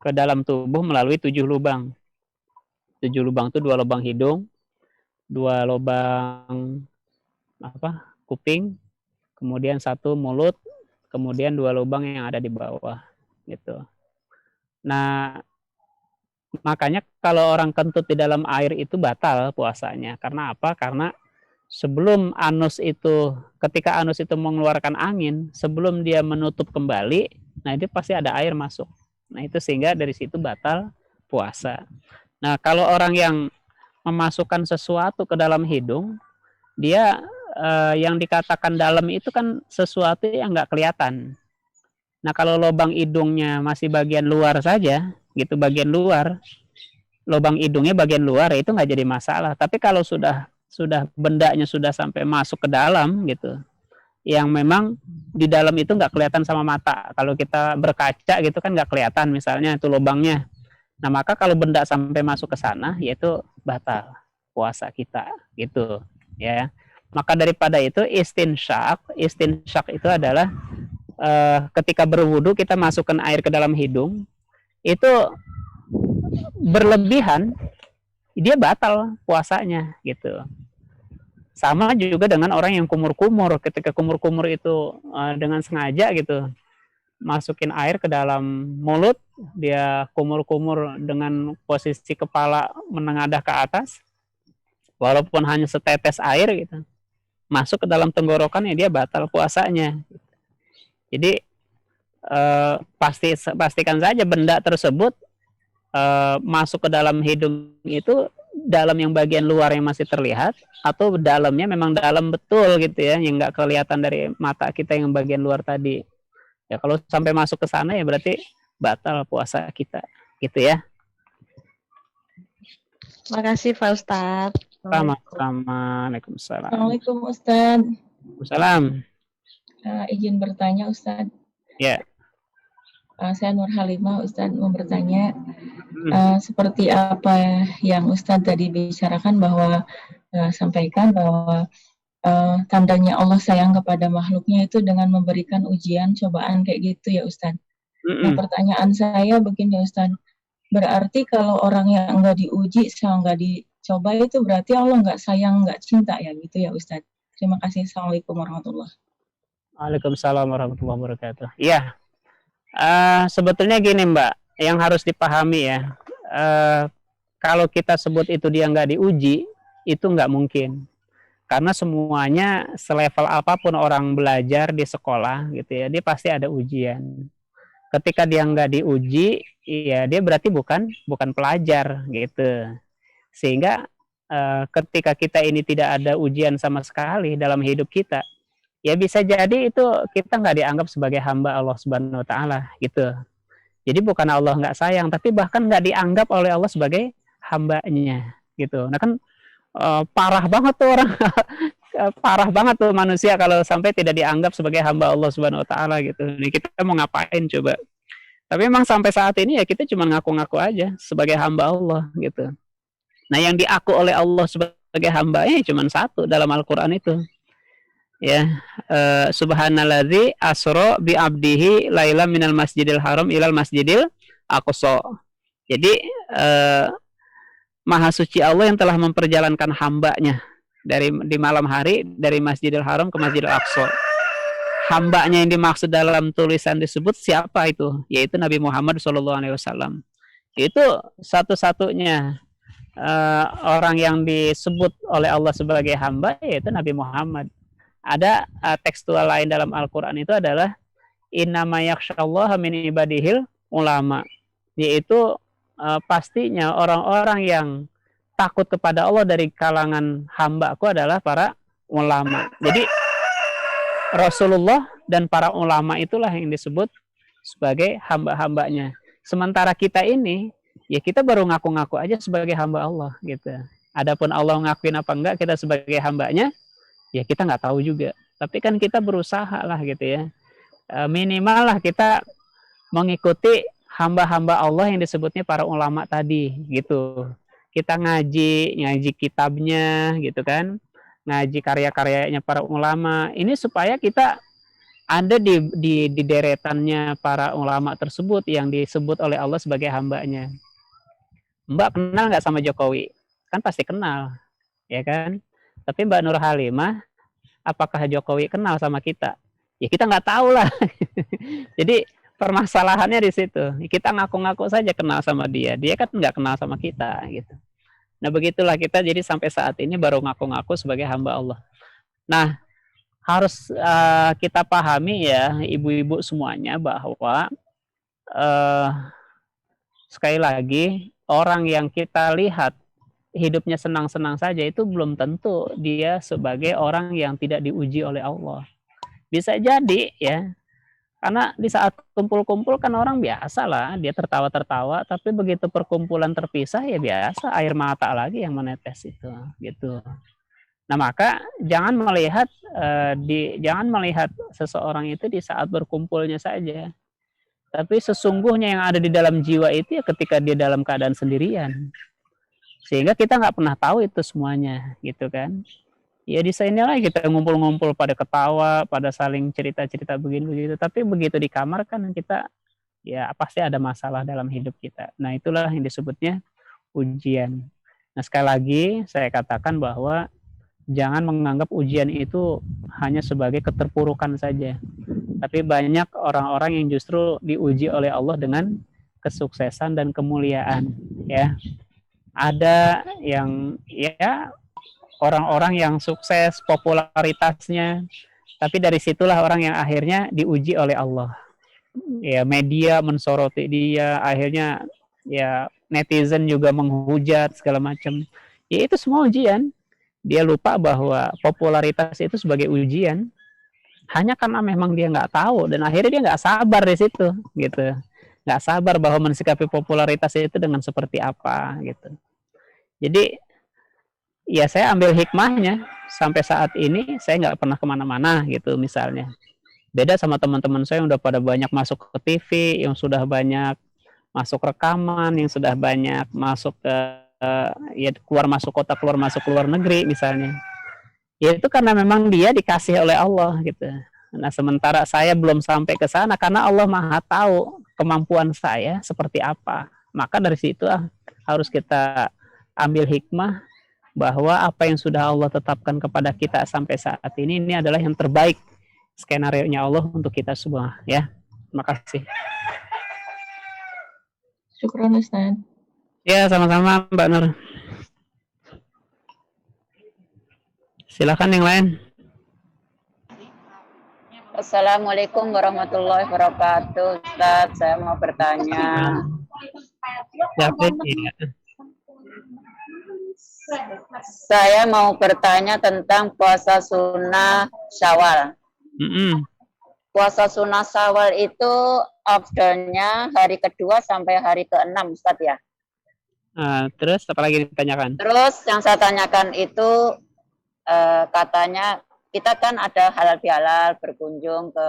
ke dalam tubuh melalui 7 lubang. 7 lubang itu 2 lubang hidung, 2 lubang kuping, kemudian 1 mulut, kemudian 2 lubang yang ada di bawah gitu. Nah, makanya kalau orang kentut di dalam air itu batal puasanya. Karena apa? Karena sebelum anus itu, ketika anus itu mengeluarkan angin, sebelum dia menutup kembali, nah itu pasti ada air masuk. Nah itu sehingga dari situ batal puasa. Nah kalau orang yang memasukkan sesuatu ke dalam hidung, dia yang dikatakan dalam itu kan sesuatu yang nggak kelihatan. Nah, kalau lubang hidungnya masih bagian luar saja, gitu, bagian luar, lubang hidungnya bagian luar, itu nggak jadi masalah. Tapi kalau sudah bendanya sudah sampai masuk ke dalam, gitu, yang memang di dalam itu nggak kelihatan sama mata. Kalau kita berkaca gitu kan nggak kelihatan, misalnya itu lubangnya. Nah, maka kalau benda sampai masuk ke sana, yaitu batal puasa kita, gitu, ya. Maka daripada itu istinsyak itu adalah ketika berwudu kita masukkan air ke dalam hidung, itu berlebihan, dia batal puasanya, gitu. Sama juga dengan orang yang kumur-kumur, ketika kumur-kumur itu dengan sengaja gitu masukin air ke dalam mulut, dia kumur-kumur dengan posisi kepala menengadah ke atas, walaupun hanya setetes air gitu, masuk ke dalam tenggorokan, ya dia batal puasanya. Jadi pastikan saja benda tersebut masuk ke dalam hidung itu dalam yang bagian luar yang masih terlihat, atau dalamnya memang dalam betul gitu ya, yang nggak kelihatan dari mata kita yang bagian luar tadi. Ya kalau sampai masuk ke sana ya berarti batal puasa kita, gitu ya. Makasih Pak Ustadz. Sama-sama. Waalaikumsalam. Assalamualaikum Ustadz. Waalaikumsalam. Izin bertanya Ustadz. Ya. Saya Nur Halimah, Ustadz mau bertanya seperti apa yang Ustadz tadi bicarakan bahwa sampaikan bahwa tandanya Allah sayang kepada makhluknya itu dengan memberikan ujian, cobaan kayak gitu ya Ustadz. Nah, pertanyaan saya begini Ustadz, berarti kalau orang yang enggak diuji sama enggak dicoba itu berarti Allah enggak sayang, enggak cinta ya gitu ya Ustadz. Terima kasih. Assalamualaikum warahmatullahi wabarakatuh. Waalaikumsalam warahmatullahi wabarakatuh. Iya. Sebetulnya gini Mbak, yang harus dipahami ya, kalau kita sebut itu dia nggak diuji, itu nggak mungkin. Karena semuanya selevel apapun orang belajar di sekolah gitu ya, dia pasti ada ujian. Ketika dia nggak diuji, ya dia berarti bukan pelajar gitu. Sehingga ketika kita ini tidak ada ujian sama sekali dalam hidup kita, ya bisa jadi itu kita nggak dianggap sebagai hamba Allah Subhanahu Wa Taala gitu. Jadi bukan Allah nggak sayang, tapi bahkan nggak dianggap oleh Allah sebagai hambanya gitu. Nah kan parah banget tuh orang, parah banget tuh manusia kalau sampai tidak dianggap sebagai hamba Allah Subhanahu Wa Taala gitu. Nih kita mau ngapain coba? Tapi memang sampai saat ini ya kita cuma ngaku-ngaku aja sebagai hamba Allah gitu. Nah yang diaku oleh Allah sebagai hambanya cuma satu dalam Al-Quran itu. Ya, subhanalladzi asra bi abdihi laila minal masjidil haram ilal masjidil aqsa. Jadi maha suci Allah yang telah memperjalankan hambanya di malam hari dari Masjidil Haram ke Masjidil Aqsa. Hambanya yang dimaksud dalam tulisan disebut siapa itu? Yaitu Nabi Muhammad SAW. Itu satu-satunya orang yang disebut oleh Allah sebagai hamba, yaitu Nabi Muhammad. Ada tekstual lain dalam Al-Quran itu adalah innama yakhsyallaha min ibadihil ulama, yaitu pastinya orang-orang yang takut kepada Allah dari kalangan hamba-Ku adalah para ulama. Jadi Rasulullah dan para ulama itulah yang disebut sebagai hamba-hambanya. Sementara kita ini, ya kita baru ngaku-ngaku aja sebagai hamba Allah gitu. Adapun Allah ngakuin apa enggak kita sebagai hambanya, ya kita nggak tahu juga. Tapi kan kita berusaha lah gitu ya. Minimal lah kita mengikuti hamba-hamba Allah yang disebutnya para ulama tadi gitu. Kita ngaji kitabnya gitu kan, ngaji karya-karyanya para ulama. Ini supaya kita ada di deretannya para ulama tersebut yang disebut oleh Allah sebagai hambanya. Mbak kenal nggak sama Jokowi? Kan pasti kenal, ya kan? Tapi Mbak Nur Halimah, apakah Jokowi kenal sama kita? Ya kita nggak tahu lah. Jadi permasalahannya di situ. Kita ngaku-ngaku saja kenal sama dia. Dia kan nggak kenal sama kita gitu. Nah begitulah kita jadi sampai saat ini baru ngaku-ngaku sebagai hamba Allah. Nah harus kita pahami ya ibu-ibu semuanya bahwa sekali lagi orang yang kita lihat hidupnya senang-senang saja, itu belum tentu dia sebagai orang yang tidak diuji oleh Allah. Bisa jadi ya, karena di saat kumpul-kumpul kan orang biasa lah, dia tertawa-tertawa, tapi begitu perkumpulan terpisah ya biasa air mata lagi yang menetes itu, gitu. Nah, maka jangan melihat seseorang itu di saat berkumpulnya saja. Tapi sesungguhnya yang ada di dalam jiwa itu ya ketika dia dalam keadaan sendirian. Sehingga kita nggak pernah tahu itu semuanya, gitu kan. Ya di sinilah kita ngumpul-ngumpul pada ketawa, pada saling cerita-cerita begini-begitu. Tapi begitu di kamar kan kita ya pasti ada masalah dalam hidup kita. Nah, itulah yang disebutnya ujian. Nah, sekali lagi saya katakan bahwa jangan menganggap ujian itu hanya sebagai keterpurukan saja. Tapi banyak orang-orang yang justru diuji oleh Allah dengan kesuksesan dan kemuliaan, ya. Ada yang ya orang-orang yang sukses popularitasnya, tapi dari situlah orang yang akhirnya diuji oleh Allah. Ya, media mensoroti dia, akhirnya ya netizen juga menghujat segala macam. Ya itu semua ujian. Dia lupa bahwa popularitas itu sebagai ujian hanya karena memang dia nggak tahu dan akhirnya dia nggak sabar di situ gitu, nggak sabar bahwa mensikapi popularitas itu dengan seperti apa gitu. Jadi ya saya ambil hikmahnya sampai saat ini saya nggak pernah kemana-mana gitu misalnya. Beda sama teman-teman saya yang udah pada banyak masuk ke TV, yang sudah banyak masuk rekaman, yang sudah banyak masuk ke ya keluar masuk kota, keluar masuk luar negeri misalnya. Ya itu karena memang dia dikasih oleh Allah gitu. Nah, sementara saya belum sampai ke sana karena Allah Maha tahu kemampuan saya seperti apa. Maka dari situ harus kita ambil hikmah bahwa apa yang sudah Allah tetapkan kepada kita sampai saat ini adalah yang terbaik skenario-nya Allah untuk kita semua, ya. Terima kasih. Syukran Ustaz. Ya, sama-sama Mbak Nur. Silakan yang lain. Assalamualaikum warahmatullahi wabarakatuh. Ustaz, saya mau bertanya. Saya mau bertanya tentang puasa sunnah Syawal. Puasa sunnah Syawal itu afdalnya hari kedua sampai hari ke-6, Ustaz ya. Terus apa lagi ditanyakan? Terus yang saya tanyakan itu katanya kita kan ada halal bihalal berkunjung ke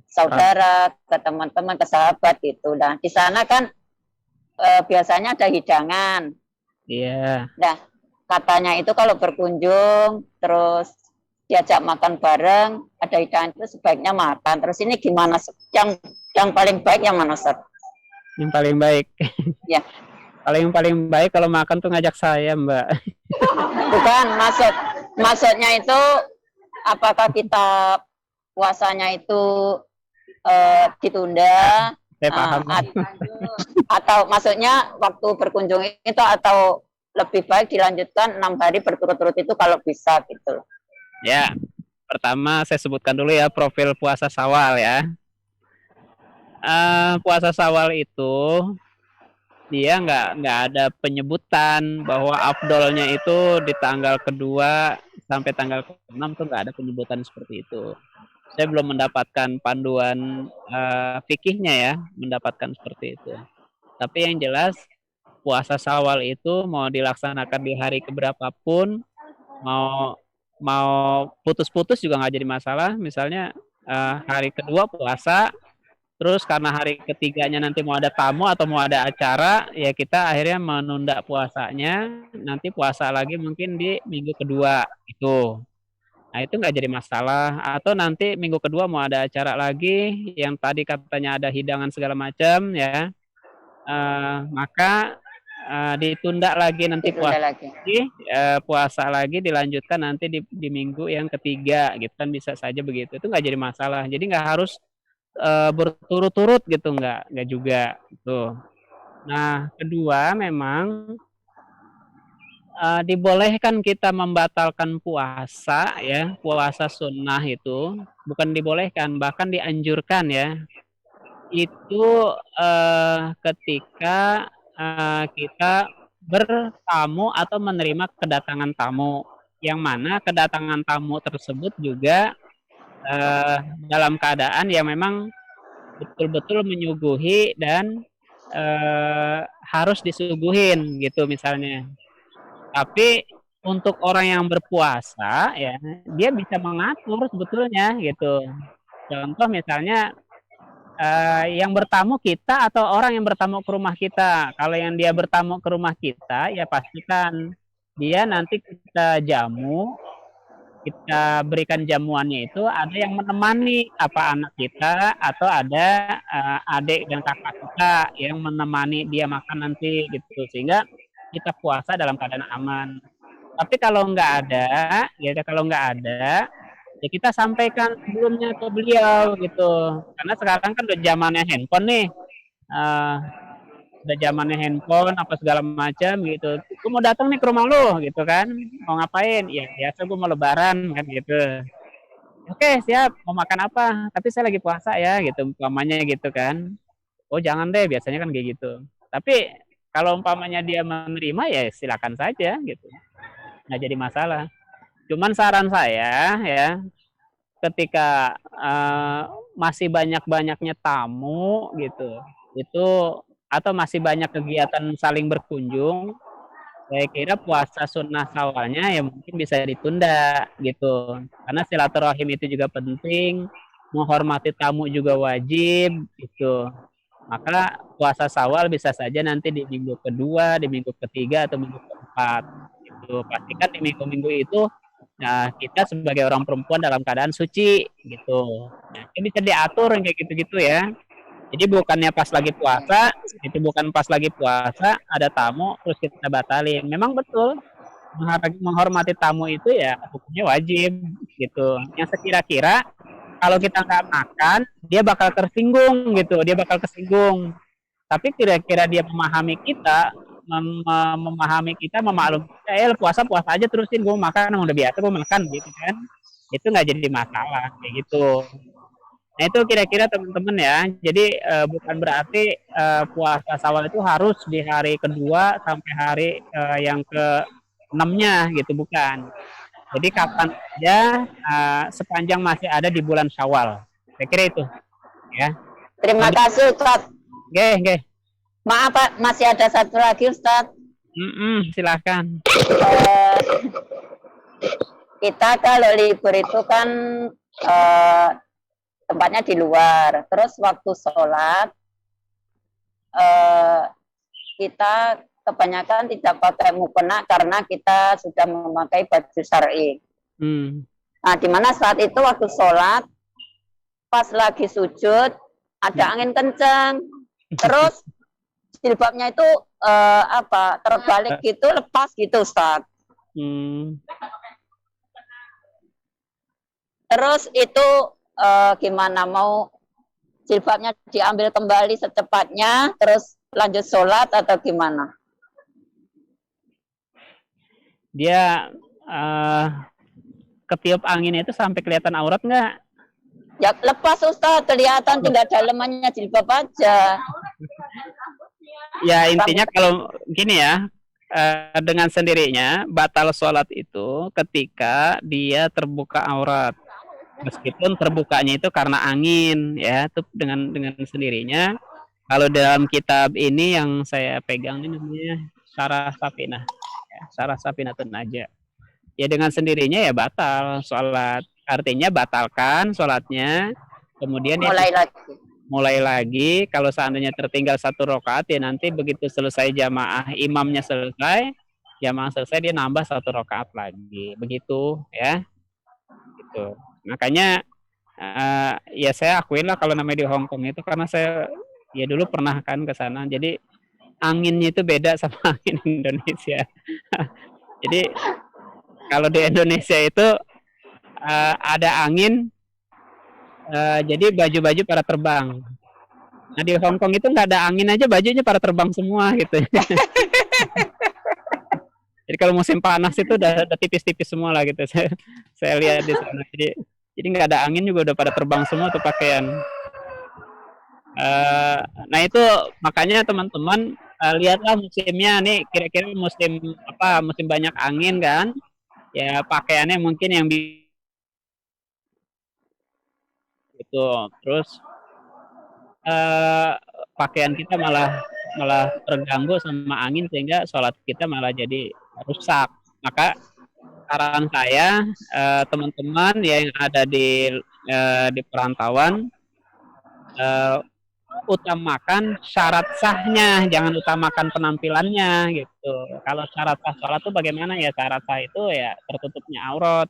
saudara, ke teman-teman, ke sahabat gitu. Nah, di sana kan biasanya ada hidangan. Iya. Nah, katanya itu kalau berkunjung terus diajak makan bareng, ada hidangan itu sebaiknya makan. Terus ini gimana? Yang paling baik yang mana, Ustaz? Yang paling baik. Ya. Paling baik kalau makan tuh ngajak saya, Mbak. Bukan, maksudnya itu apakah kita puasanya itu ditunda? Saya paham. Atau maksudnya waktu berkunjung itu atau lebih baik dilanjutkan 6 hari berturut-turut itu kalau bisa gitu. Ya, pertama saya sebutkan dulu ya profil puasa Syawal ya. Puasa Syawal itu dia nggak ada penyebutan bahwa afdolnya itu di tanggal kedua sampai tanggal ke-6 tuh nggak ada penyebutan seperti itu. Saya belum mendapatkan panduan fikihnya ya, mendapatkan seperti itu. Tapi yang jelas puasa Syawal itu mau dilaksanakan di hari keberapapun, mau putus-putus juga nggak jadi masalah. Misalnya hari kedua puasa, terus karena hari ketiganya nanti mau ada tamu atau mau ada acara, ya kita akhirnya menunda puasanya, nanti puasa lagi mungkin di minggu kedua itu. Nah itu nggak jadi masalah. Atau nanti minggu kedua mau ada acara lagi, yang tadi katanya ada hidangan segala macam ya, maka ditunda lagi nanti puasa lagi dilanjutkan nanti di minggu yang ketiga gitu kan, bisa saja begitu. Itu nggak jadi masalah. Jadi nggak harus berturut-turut gitu, nggak juga gitu. Nah kedua memang dibolehkan kita membatalkan puasa ya, puasa sunnah itu bukan dibolehkan, bahkan dianjurkan ya. Itu ketika kita bertamu atau menerima kedatangan tamu, yang mana kedatangan tamu tersebut juga dalam keadaan yang memang betul-betul menyuguhi dan harus disuguhin gitu misalnya. Tapi untuk orang yang berpuasa ya dia bisa mengatur sebetulnya gitu. Contoh misalnya yang bertamu kita atau orang yang bertamu ke rumah kita. Kalau yang dia bertamu ke rumah kita ya pastikan dia nanti kita jamu, kita berikan jamuannya itu ada yang menemani, apa anak kita atau ada adik dan kakak kita yang menemani dia makan nanti gitu, sehingga kita puasa dalam keadaan aman. Tapi kalau nggak ada, ya ya kita sampaikan sebelumnya ke beliau gitu, karena sekarang kan udah zamannya handphone nih. Udah zamannya handphone apa segala macam gitu. Gue mau datang nih ke rumah lo gitu kan, mau ngapain? Ya biasa gue mau lebaran kan gitu. Oke siap, mau makan apa? Tapi saya lagi puasa ya gitu, umpamanya gitu kan. Oh jangan deh, biasanya kan kayak gitu. Tapi kalau umpamanya dia menerima ya silakan saja gitu, nggak jadi masalah. Cuman saran saya ya, ketika masih banyak-banyaknya tamu gitu, itu atau masih banyak kegiatan saling berkunjung, saya kira puasa sunnah Syawalnya ya mungkin bisa ditunda gitu. Karena silaturahim itu juga penting, menghormati tamu juga wajib gitu. Maka puasa Syawal bisa saja nanti di minggu kedua, di minggu ketiga atau minggu keempat. Gitu. Pastikan di minggu-minggu itu nah kita sebagai orang perempuan dalam keadaan suci gitu. Nah, ini bisa diatur kayak gitu-gitu ya. Jadi bukannya pas lagi puasa, itu bukan pas lagi puasa ada tamu terus kita batalin. Memang betul menghormati tamu itu ya hukumnya wajib gitu. Yang sekira-kira kalau kita nggak makan dia bakal tersinggung gitu, dia bakal tersinggung. Tapi kira-kira dia memahami kita, memaklumi kita, puasa aja terusin, gue makan udah biasa gue makan gitu kan. Itu nggak jadi masalah kayak gitu. Nah itu kira-kira teman-teman ya. Jadi bukan berarti puasa Syawal itu harus di hari kedua sampai hari yang ke-6-nya gitu, bukan. Jadi kapan aja sepanjang masih ada di bulan Syawal. Saya kira itu ya. Terima kasih Ustaz. Oke. Maaf Pak, masih ada satu lagi Ustaz. Silakan. Kita kalau libur itu kan tempatnya di luar. Terus waktu sholat kita kebanyakan tidak pakai mukena karena kita sudah memakai baju syar'i. Nah, di mana saat itu waktu sholat pas lagi sujud ada angin kencang, terus jilbabnya itu terbalik gitu, lepas gitu Ustaz. Terus itu gimana, mau jilbabnya diambil kembali secepatnya terus lanjut sholat atau gimana? Dia ketiup angin itu sampai kelihatan aurat nggak? Ya lepas Ustaz, kelihatan tinggal dalemannya jilbab aja. Ya intinya kalau gini ya, dengan sendirinya batal sholat itu ketika dia terbuka aurat. Meskipun terbukanya itu karena angin ya, itu dengan sendirinya. Kalau dalam kitab ini yang saya pegang ini namanya Syarah Safinah, ya, Syarah Safinatun Najah. Ya dengan sendirinya ya batal sholat. Artinya batalkan sholatnya, kemudian mulai lagi. Kalau seandainya tertinggal 1 rakaat ya nanti begitu selesai imamnya selesai, jamaah selesai dia nambah 1 rakaat lagi, begitu ya. Gitu. Makanya ya saya akuin lah kalau namanya di Hong Kong itu, karena saya ya dulu pernah kan ke sana, jadi anginnya itu beda sama angin Indonesia. Jadi kalau di Indonesia itu ada angin, jadi baju-baju pada terbang. Nah di Hong Kong itu nggak ada angin aja bajunya pada terbang semua gitu. Jadi kalau musim panas itu udah tipis-tipis semua lah gitu. Saya lihat di sana. Jadi nggak ada angin juga udah pada terbang semua tuh pakaian. Nah itu makanya teman-teman lihatlah musimnya nih, kira-kira musim apa, musim banyak angin kan, ya pakaiannya mungkin yang gitu. Terus pakaian kita malah malah terganggu sama angin sehingga sholat kita malah jadi rusak. Maka saran saya, teman-teman yang ada di perantauan, utamakan syarat sahnya, jangan utamakan penampilannya gitu. Kalau syarat sah sholat itu bagaimana ya? Syarat sah itu ya tertutupnya aurat.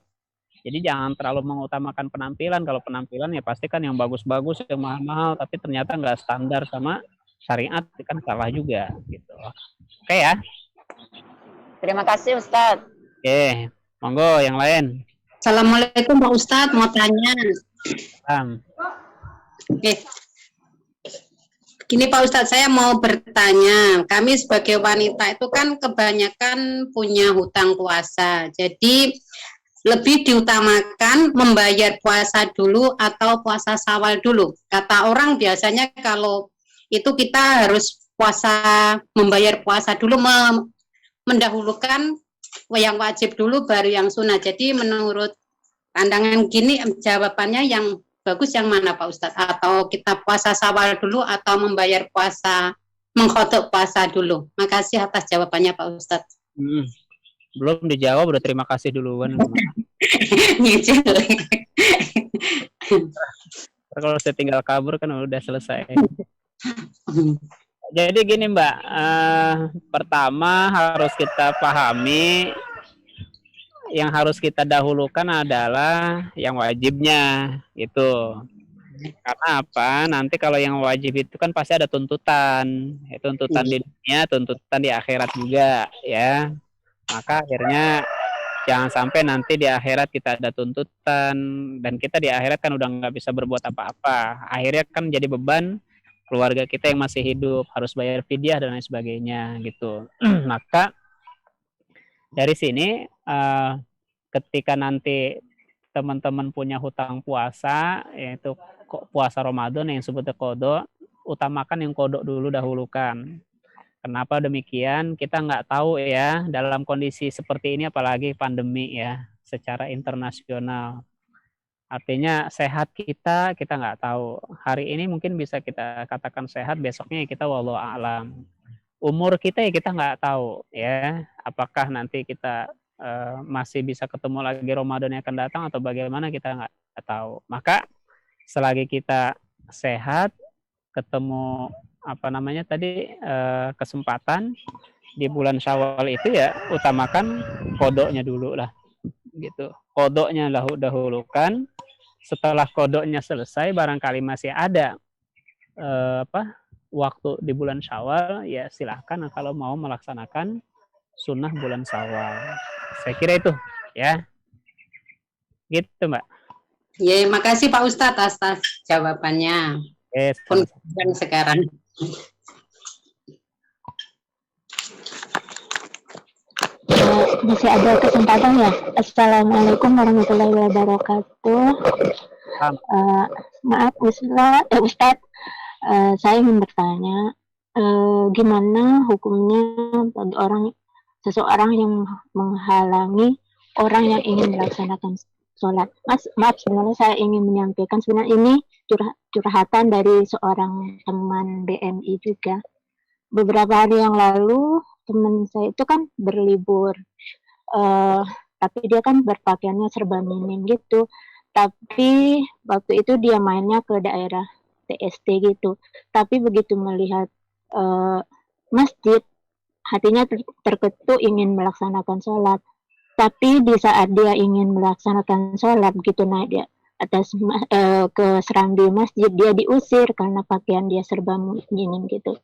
Jadi jangan terlalu mengutamakan penampilan. Kalau penampilan ya pasti kan yang bagus-bagus, yang mahal-mahal, tapi ternyata nggak standar sama syariat, kan salah juga gitu. Oke ya. Terima kasih Ustadz. Oke, monggo yang lain. Assalamualaikum Pak Ustadz, mau tanya. Oke. Gini Pak Ustadz, saya mau bertanya. Kami sebagai wanita itu kan kebanyakan punya hutang puasa. Jadi lebih diutamakan membayar puasa dulu atau puasa Syawal dulu. Kata orang biasanya kalau itu kita harus membayar puasa dulu, mendahulukan yang wajib dulu baru yang sunnah. Jadi menurut pandangan gini jawabannya yang bagus yang mana Pak Ustadz? Atau kita puasa Syawal dulu atau membayar puasa, mengkodok puasa dulu? Makasih atas jawabannya Pak Ustadz. Belum dijawab udah terima kasih duluan. Kalau saya tinggal kabur kan udah selesai. Jadi gini Mbak, pertama harus kita pahami yang harus kita dahulukan adalah yang wajibnya gitu. Karena apa? Nanti kalau yang wajib itu kan pasti ada tuntutan, tuntutan di dunia, tuntutan di akhirat juga ya. Maka akhirnya jangan sampai nanti di akhirat kita ada tuntutan dan kita di akhirat kan udah nggak bisa berbuat apa-apa. Akhirnya kan jadi beban keluarga kita yang masih hidup, harus bayar fidyah dan lain sebagainya gitu. Maka dari sini ketika nanti teman-teman punya hutang puasa, yaitu puasa Ramadan yang disebut qadha, utamakan yang qadha dulu, dahulukan. Kenapa demikian? Kita nggak tahu ya dalam kondisi seperti ini, apalagi pandemi ya secara internasional. Artinya sehat kita nggak tahu. Hari ini mungkin bisa kita katakan sehat, besoknya kita wallahu a'lam. Umur kita ya kita nggak tahu ya. Apakah nanti kita masih bisa ketemu lagi Ramadan yang akan datang atau bagaimana, kita nggak tahu. Maka selagi kita sehat, ketemu kesempatan di bulan Syawal itu ya utamakan qadha-nya dulu lah gitu. Qadha-nya dahulukan. Setelah qadha-nya selesai, barangkali masih ada waktu di bulan Syawal, ya silahkan kalau mau melaksanakan sunnah bulan Syawal. Saya kira itu ya. Gitu Mbak. Ya, makasih Pak Ustadz atas jawabannya. Pun sekarang. Masih ada kesempatan ya. Assalamualaikum warahmatullahi wabarakatuh. Maaf Ustadz, saya ingin bertanya, gimana hukumnya bagi seseorang yang menghalangi orang yang ingin melaksanakan sholat. Maaf, sebenarnya saya ingin menyampaikan, sebenarnya ini curhatan dari seorang teman BMI juga. Beberapa hari yang lalu teman saya itu kan berlibur, tapi dia kan berpakaiannya serba minim gitu. Tapi waktu itu dia mainnya ke daerah TST gitu. Tapi begitu melihat masjid, hatinya terketuk ingin melaksanakan sholat. Tapi di saat dia ingin melaksanakan sholat, begitu naik dia atas ke serambi masjid, dia diusir karena pakaian dia serba minim gitu.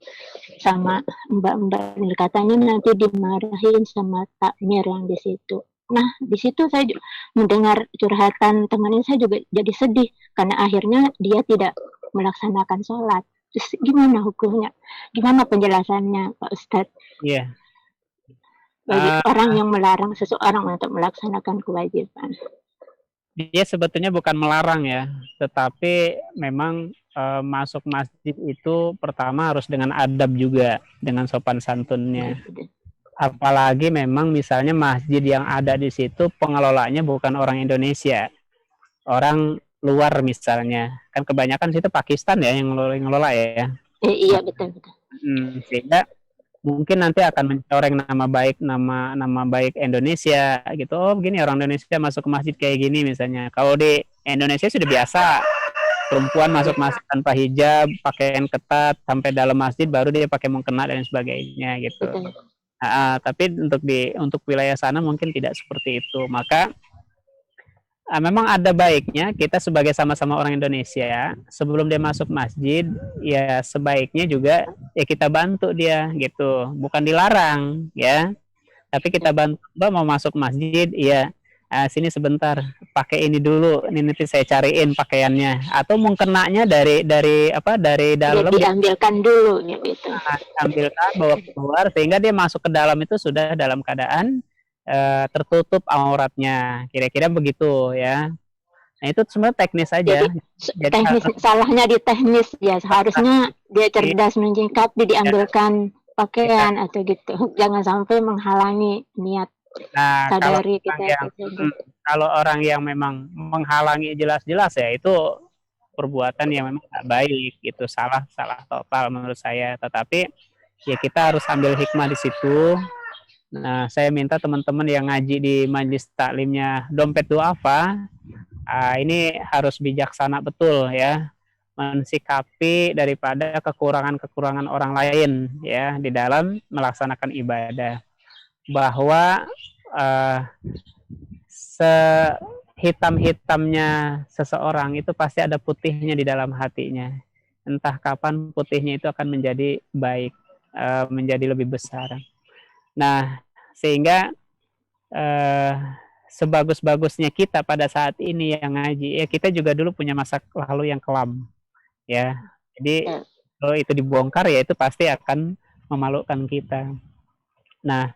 Sama mbak-mbak, katanya nanti dimarahin sama takmir yang di situ. Nah, di situ saya mendengar curhatan temannya, saya juga jadi sedih karena akhirnya dia tidak melaksanakan sholat. Terus gimana hukumnya? Gimana penjelasannya Pak Ustadz? Iya. Bagi orang yang melarang seseorang untuk melaksanakan kewajiban. Dia sebetulnya bukan melarang ya, tetapi memang masuk masjid itu pertama harus dengan adab juga, dengan sopan santunnya. Apalagi memang misalnya masjid yang ada di situ pengelolanya bukan orang Indonesia, orang luar misalnya. Kan kebanyakan situ Pakistan ya yang ngelola ya. Iya betul. Sehingga mungkin nanti akan mencoreng nama baik Indonesia gitu. Oh begini orang Indonesia masuk ke masjid kayak gini misalnya. Kalau di Indonesia sudah biasa perempuan masuk masjid tanpa hijab, pakaian ketat sampai dalam masjid baru dia pakai mukena dan sebagainya gitu. Tapi untuk wilayah sana mungkin tidak seperti itu. Maka memang ada baiknya kita sebagai sama-sama orang Indonesia sebelum dia masuk masjid ya sebaiknya juga ya kita bantu dia gitu, bukan dilarang ya, tapi kita bantu. Mbak mau masuk masjid ya, sini sebentar pakai ini dulu, ini nanti saya cariin pakaiannya, atau mengkenanya dari dalam diambilkan dulu gitu. Ambilkan bawa keluar sehingga dia masuk ke dalam itu sudah dalam keadaan tertutup auratnya, kira-kira begitu ya. Nah itu sebenarnya teknis saja. Jadi salahnya di teknis ya, seharusnya dia cerdas menyikapi, diambilkan pakaian atau gitu, jangan sampai menghalangi niat sadari kita. Kalau orang yang memang menghalangi jelas-jelas ya itu perbuatan yang memang tidak baik, gitu, salah total menurut saya. Tetapi ya kita harus ambil hikmah di situ. Nah, saya minta teman-teman yang ngaji di majelis taklimnya Dompet Duafa, ini harus bijaksana betul ya, mensikapi daripada kekurangan-kekurangan orang lain ya di dalam melaksanakan ibadah. Bahwa sehitam-hitamnya seseorang itu pasti ada putihnya di dalam hatinya. Entah kapan putihnya itu akan menjadi baik, menjadi lebih besar. Nah, sehingga sebagus-bagusnya kita pada saat ini yang ngaji, ya kita juga dulu punya masa lalu yang kelam, ya. Jadi kalau itu dibongkar ya itu pasti akan memalukan kita. Nah,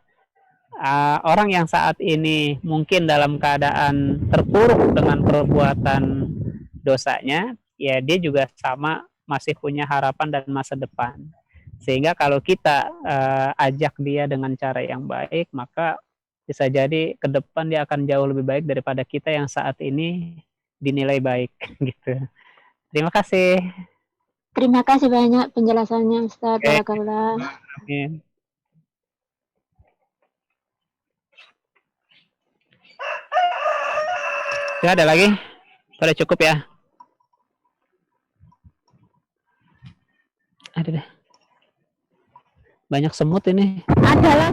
orang yang saat ini mungkin dalam keadaan terpuruk dengan perbuatan dosanya, ya dia juga sama masih punya harapan dan masa depan. Sehingga kalau kita ajak dia dengan cara yang baik, maka bisa jadi ke depan dia akan jauh lebih baik daripada kita yang saat ini dinilai baik gitu. Terima kasih. Terima kasih banyak penjelasannya Ustaz. Barakallah. Amin. Ya, ada lagi? Sudah cukup ya? Ada deh. Banyak semut ini. Ada lah.